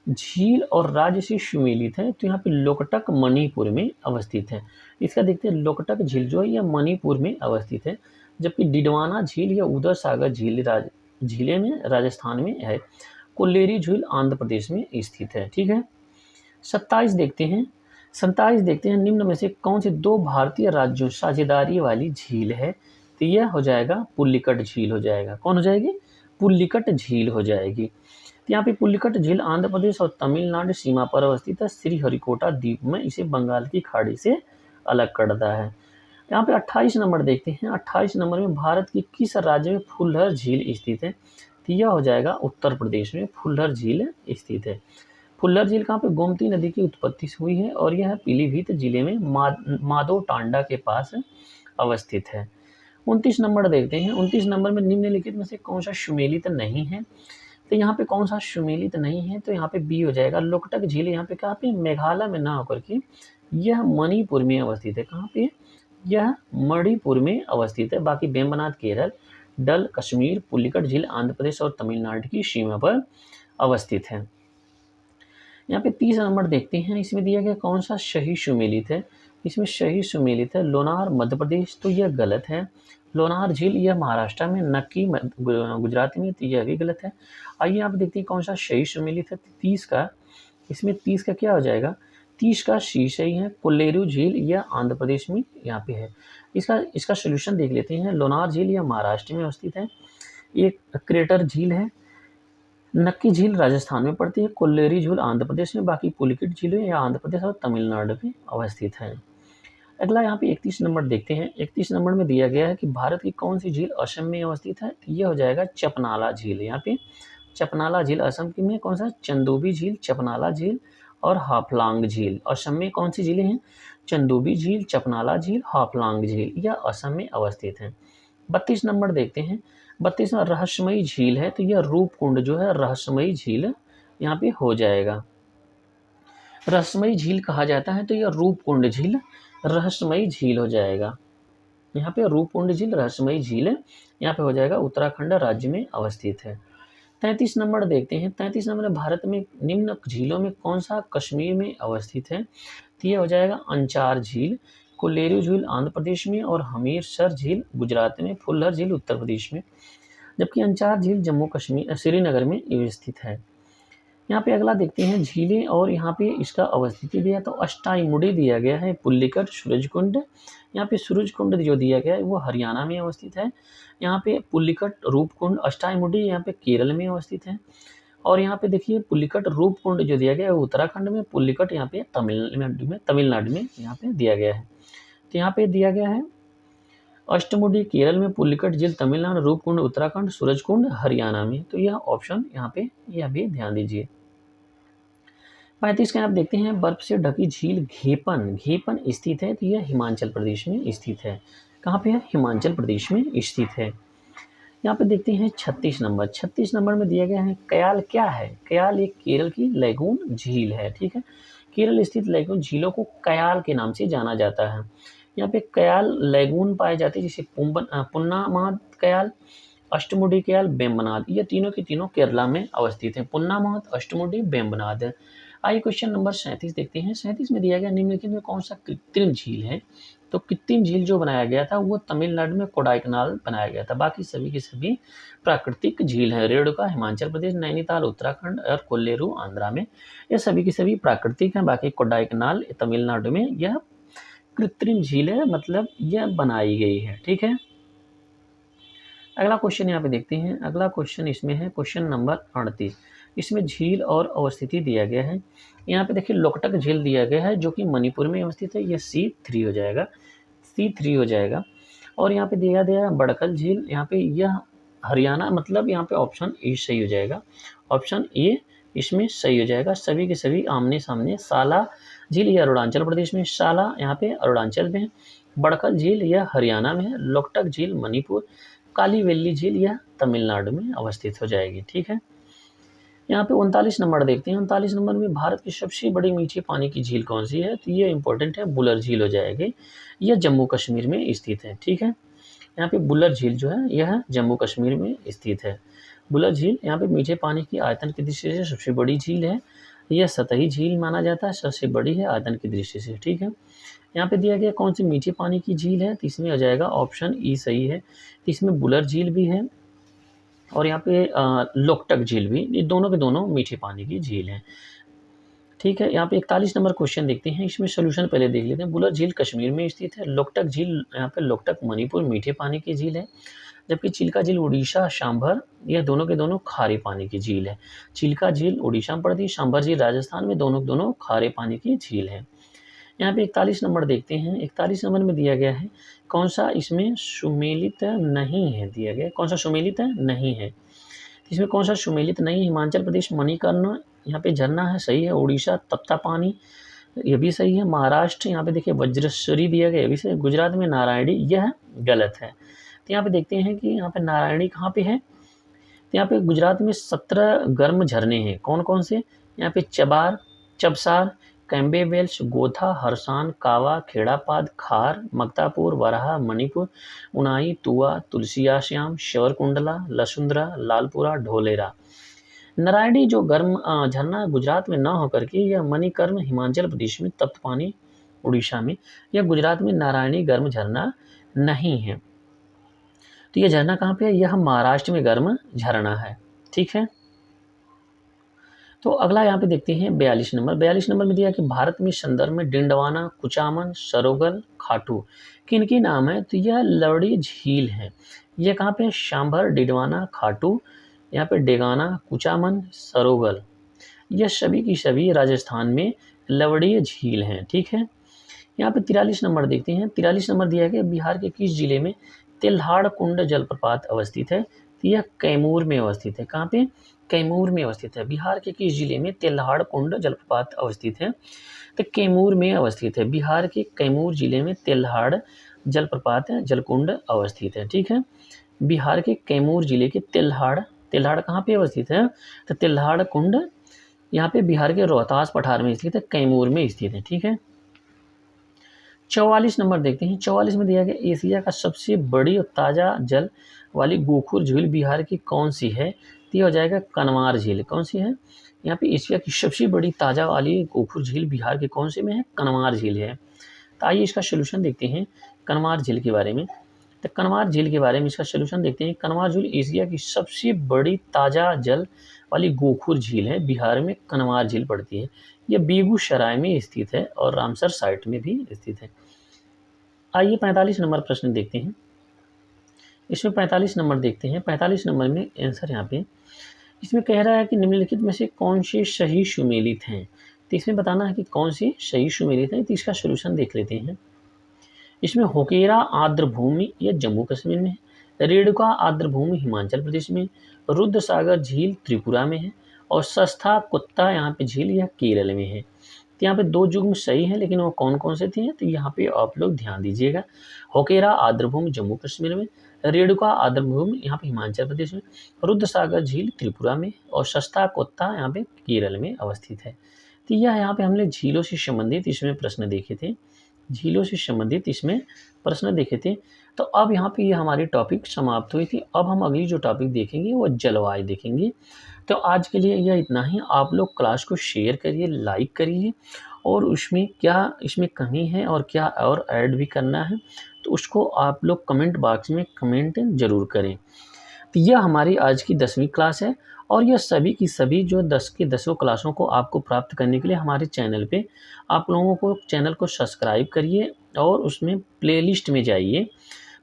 झील और राज्य से सुमेलित है? तो यहाँ पे लोकटक मणिपुर में अवस्थित है। इसका देखते हैं, लोकटक झील जो है यह मणिपुर में अवस्थित है, जबकि डिडवाना झील या उदय सागर झील झीलें में राजस्थान में है। कोल्लेरी झील आंध्र प्रदेश में स्थित है। ठीक है। 27 देखते हैं निम्न में से कौन से दो भारतीय राज्यों साझेदारी वाली झील है? तो यह हो जाएगा पुल्लिकट झील हो जाएगा। कौन हो जाएगी? पुल्लिकट झील हो जाएगी। तो यहाँ पे पुल्लिकट झील आंध्र प्रदेश और तमिलनाडु सीमा पर अवस्थित है। श्रीहरिकोटा द्वीप में इसे बंगाल की खाड़ी से अलग करता है। यहाँ पे 28 नंबर देखते हैं। 28 नंबर में भारत की किस राज्य में फुल्लर झील स्थित है? तो यह हो जाएगा उत्तर प्रदेश में फुल्लर झील स्थित है। फुल्लर झील कहाँ पे? गोमती नदी की उत्पत्ति से हुई है और यह पीलीभीत जिले में माधो टांडा के पास अवस्थित है। 29 नंबर देखते हैं। 29 नंबर में निम्नलिखित में से कौन सा सुमेलित नहीं है? तो यहाँ पे कौन सा सुमेलित नहीं है? तो यहाँ पे बी हो जाएगा। लोकटक झील यहाँ पे कहाँ पे? मेघालय में ना होकर के यह मणिपुर में अवस्थित है। कहाँ पे? यह मणिपुर में अवस्थित है। बाकी वेम्बनाथ केरल, डल कश्मीर, पुल्लिकट झील आंध्र प्रदेश और तमिलनाडु की सीमा पर अवस्थित है। यहाँ पे 30 नंबर देखते हैं। इसमें दिया गया कौन सा सही सुमेलित है? इसमें सही सुमेलित है लोनार मध्य प्रदेश, तो यह गलत है। लोनार झील यह महाराष्ट्र में, नक्की गुजरात में, तो यह भी गलत है। आइए आप देखते हैं कौन सा सही सुमेलित है। 30 का, इसमें 30 का क्या हो जाएगा? 30 का सी सही है। कोल्लेरू झील यह आंध्र प्रदेश में यहाँ पे है। इसका सोल्यूशन देख लेते हैं। लोनार झील यह महाराष्ट्र में अवस्थित है। एक क्रेटर झील है। नक्की झील राजस्थान में पड़ती है। कोल्लेरी झील आंध्र प्रदेश में, बाकी पुलिकट झील है या आंध्र प्रदेश और तमिलनाडु में अवस्थित है। अगला यहाँ पे 31 नंबर देखते हैं। 31 नंबर में दिया गया है कि भारत की कौन सी झील असम में अवस्थित है? तो यह हो जाएगा चपनाला झील। यहाँ पे चपनाला झील असम की में कौन सा? चंदोबी झील, चपनाला झील और हाफलांग झील। असम में कौन सी झीलें हैं? चंदोबी झील, चपनाला झील, हाफलांग झील, यह असम में अवस्थित है। 32 नंबर देखते हैं। 32 में रहस्यमयी झील है, तो यह रूपकुंड जो है रहस्यमयी झील यहाँ पे हो जाएगा। रहस्यमयी झील कहा जाता है तो यह रूपकुंड झील रहस्यमयी झील हो जाएगा। यहाँ पे रूपकुंड झील रहस्यमयी झील यहाँ पे हो जाएगा, उत्तराखंड राज्य में अवस्थित है। 33 नंबर देखते हैं। 33 नंबर में भारत में निम्न झीलों में कौन सा कश्मीर में अवस्थित है? तो यह हो जाएगा अंचार झील। कोल्लेरू झील आंध्र प्रदेश में और हमीरसर झील गुजरात में, फुल्लर झील उत्तर प्रदेश में, जबकि अंचार झील जम्मू कश्मीर श्रीनगर में स्थित है। यहाँ पे अगला देखते हैं झीलें और यहाँ पे इसका अवस्थिति दिया तो अष्टाईमुडी दिया गया है, पुल्लिकट, सूरजकुंड। यहाँ पे सूरजकुंड जो दिया गया है वो हरियाणा में अवस्थित है। यहाँ पे पुल्लिकट, रूपकुंड, अष्टाईमुडी यहाँ पे केरल में अवस्थित है। और यहाँ पे देखिए पुल्लिकट रूपकुंड जो दिया गया है वो उत्तराखंड में, पुल्लिकट यहाँ पे तमिलनाडु में यहाँ पे दिया गया है। तो यहाँ पे दिया गया है अष्टमुडी केरल में, पुल्लिकट झील तमिलनाडु, रूपकुंड उत्तराखंड, सूरजकुंड हरियाणा में। तो यह ऑप्शन यहाँ पे यह भी ध्यान दीजिए। 35 का आप देखते हैं बर्फ से ढकी झील घेपन स्थित है, तो यह हिमाचल प्रदेश में स्थित है। कहाँ पे है? हिमाचल प्रदेश में स्थित है। यहाँ पे देखते हैं 36 नंबर। 36 नंबर में दिया गया है कयाल क्या है? कयाल एक केरल की लैगून झील है। ठीक है, केरल स्थित लैगून झीलों को कयाल के नाम से जाना जाता है। यहाँ पे कयाल लैगून पाए जाते हैं, जैसे पुन्नामाद कयाल, अष्टमुडी कयाल, वेम्बनाड, ये तीनों की तीनों केरला में अवस्थित है। पुन्नामाद, अष्टमुडी, वेम्बनाड। आइए क्वेश्चन नंबर 37 देखते हैं। 37 में दिया गया निम्नलिखित में कौन सा कृत्रिम झील है? तो कृत्रिम झील जो बनाया गया था वो तमिलनाडु में कोडाईकनाल बनाया गया था। बाकी सभी की सभी प्राकृतिक झील है। रेणुका हिमाचल प्रदेश, नैनीताल उत्तराखंड और कोल्लेरू आंध्रा में, ये सभी की सभी प्राकृतिक हैं। बाकी कोडाईकनाल तमिलनाडु में यह कृत्रिम झील है, मतलब यह बनाई गई है। ठीक है, अगला क्वेश्चन यहाँ पे देखते हैं। अगला क्वेश्चन इसमें है क्वेश्चन नंबर 38। इसमें झील और अवस्थिति दिया गया है। यहाँ पे देखिए लोकटक झील दिया गया है जो कि मणिपुर में अवस्थित है, यह C3 हो जाएगा, C3 हो जाएगा। और यहाँ पे दिया गया है बड़कल झील, यहाँ पे यह हरियाणा, मतलब यहाँ पे ऑप्शन ए सही हो जाएगा। ऑप्शन ए इसमें सही हो जाएगा। सभी के सभी आमने सामने। साला झील यह अरुणाचल प्रदेश में, साला यहाँ पे अरुणाचल में है, बड़कल झील यह हरियाणा में है, लोकटक झील मणिपुर, काली वेली झील यह तमिलनाडु में अवस्थित हो जाएगी। ठीक है, यहाँ पे 39 नंबर देखते हैं। 39 नंबर में भारत की सबसे बड़ी मीठे पानी की झील कौन सी है? तो ये इंपॉर्टेंट है, बुलर झील हो जाएगी, यह जम्मू कश्मीर में स्थित है। ठीक है, यहाँ पे बुलर झील जो है यह जम्मू कश्मीर में स्थित है। बुलर झील यहाँ पे मीठे पानी की आयतन की दृष्टि से सबसे बड़ी झील है। यह सतही झील माना जाता है, सबसे बड़ी है आयतन की दृष्टि से। ठीक है, यहाँ पे दिया गया कौन सी मीठे पानी की झील है, तो इसमें आ जाएगा ऑप्शन ई सही है। तो इसमें बुलर झील भी है और यहाँ पे लोकटक झील भी, ये दोनों के दोनों मीठे पानी की झील हैं। ठीक है, यहाँ पे 41 नंबर क्वेश्चन देखते हैं, इसमें सोल्यूशन पहले देख लेते हैं। बुलर झील कश्मीर में स्थित है। लोकटक झील यहाँ पे लोकटक मणिपुर मीठे पानी की झील है, जबकि चिल्का झील उड़ीसा सांभर, यह दोनों के दोनों खारे पानी की झील है। चिल्का झील उड़ीसा में पड़ती है, सांभर झील राजस्थान में, दोनों के दोनों खारे पानी की झील है। यहाँ पे 41 नंबर देखते हैं। 41 नंबर में दिया गया है कौन सा इसमें सुमेलित नहीं है, दिया गया कौन सा सुमेलित नहीं है। इसमें कौन सा सुमेलित नहीं, हिमाचल प्रदेश मणिकर्ण यहाँ पे झरना है, सही है। उड़ीसा तप्ता पानी, ये भी सही है। महाराष्ट्र यहाँ पे देखिए वज्रश्री दिया गया, ये भी सही। गुजरात में नारायणी, यह गलत है। तो यहाँ पे देखते हैं कि यहाँ पे नारायणी कहाँ पे है। तो यहाँ पे गुजरात में 17 गर्म झरने हैं। कौन कौन से, यहाँ पे चबार, चबसार, कैम्बेवेल्स, गोथा, हरसान, कावा, खेड़ापाद, खार, मक्तापुर, वराहा, मणिपुर, उनाई, तुआ, तुलसियाश्याम, श्योरकुंडला, लसुंद्रा, लालपुरा, ढोलेरा। नारायणी जो गर्म झरना गुजरात में न होकर के यह मणिकर्ण हिमाचल प्रदेश में, तप्त पानी उड़ीसा में, यह गुजरात में नारायणी गर्म झरना नहीं है। तो यह झरना कहाँ पे है, यह महाराष्ट्र में गर्म झरना है। ठीक है, तो अगला यहाँ पे देखते हैं 42 नंबर। 42 नंबर में दिया कि भारत में संदर्भ में डिंडवाना, कुचामन, सरोगल, खाटू किनके नाम है, तो यह लवड़ी झील है। यह कहाँ पे, सांभर, डिडवाना, खाटू, यहाँ पे डेगाना, कुचामन, सरोगल, यह सभी की सभी राजस्थान में लवड़ी झील हैं। ठीक है, यहाँ पे 43 नंबर देखते हैं। 43 नंबर दिया है कि बिहार के किस जिले में तिल्हाड़ कुंड जलप्रपात अवस्थित है, तो यह कैमूर में अवस्थित है। कहाँ पे, कैमूर में अवस्थित है। बिहार के किस जिले में तिल्हाड़ कुंड जलप्रपात अवस्थित है, तो कैमूर में अवस्थित है। बिहार के कैमूर जिले में तिल्हाड़ जलप्रपात जलकुंड अवस्थित है। ठीक है, बिहार के कैमूर जिले के तिल्हाड़, तिल्हाड़ कहाँ पे अवस्थित है, तो तिल्हाड़ कुंड यहाँ पे बिहार के रोहतास पठार में स्थित है, कैमूर में स्थित है। ठीक है, 44 नंबर देखते हैं। 44 में दिया गया एशिया का सबसे बड़ी और ताज़ा जल वाली गोखुर झील बिहार की कौन सी है, तो ये हो जाएगा कनवार झील। कौन सी है, यहाँ पे एशिया की सबसे बड़ी ताज़ा वाली गोखुर झील बिहार के कौन से में है, कनवार झील है। तो आइए इसका सोल्यूशन देखते हैं कनवार झील के बारे में। तो कनवार झील के बारे में इसका सोल्यूशन देखते हैं। कनवार झील एशिया की सबसे बड़ी ताज़ा जल वाली गोखुर झील है, बिहार में कनवार झील पड़ती है। यह बेगूसराय में स्थित है और रामसर साइट में भी स्थित है। आइए 45 नंबर प्रश्न देखते हैं। इसमें 45 नंबर देखते हैं। 45 नंबर में आंसर यहाँ पे इसमें कह रहा है कि निम्नलिखित में से कौन से सही सुमेलित हैं, तो इसमें बताना है कि कौन सी सही सुमेलित है। तो इसका सोल्यूशन देख लेते हैं। इसमें होकेरा आर्द्र भूमि यह जम्मू कश्मीर में है, रेणुका आर्द्र भूमि हिमाचल प्रदेश में, रुद्र सागर झील त्रिपुरा में है और सस्ता कुत्ता यहाँ पे झील यह केरल में है। तो यहाँ पे 2 जुग्म सही है, लेकिन वो कौन कौन से थे, तो यहाँ पे आप लोग ध्यान दीजिएगा। होकेरा आर्द्रभूमि जम्मू कश्मीर में, रेणुका आर्द्रभूमि यहाँ पे हिमाचल प्रदेश में, रुद्र सागर झील त्रिपुरा में और सस्ता कोत्ता यहाँ पे केरल में अवस्थित है। तो यह यहाँ पे हमने झीलों से संबंधित इसमें प्रश्न देखे थे, झीलों से संबंधित इसमें प्रश्न देखे थे। तो अब यहाँ पे ये हमारी टॉपिक समाप्त हुई थी। अब हम अगली जो टॉपिक देखेंगे वो जलवायु देखेंगे। तो आज के लिए यह इतना ही। आप लोग क्लास को शेयर करिए, लाइक करिए और उसमें क्या इसमें कमी है और क्या और ऐड भी करना है तो उसको आप लोग कमेंट बॉक्स में कमेंट ज़रूर करें। तो यह हमारी आज की 10वीं क्लास है और यह सभी की सभी जो 10 की 10 क्लासों को आपको प्राप्त करने के लिए हमारे चैनल पे आप लोगों को चैनल को सब्सक्राइब करिए और उसमें प्लेलिस्ट में जाइए।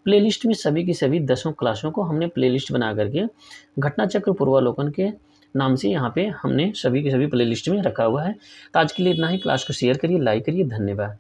प्लेलिस्ट में सभी की सभी 10 क्लासों को हमने प्लेलिस्ट बना करके घटनाचक्र पूर्वावलोकन के नाम से यहाँ पे हमने सभी के सभी प्लेलिस्ट में रखा हुआ है। तो आज के लिए इतना ही। क्लास को शेयर करिए, लाइक करिए। धन्यवाद।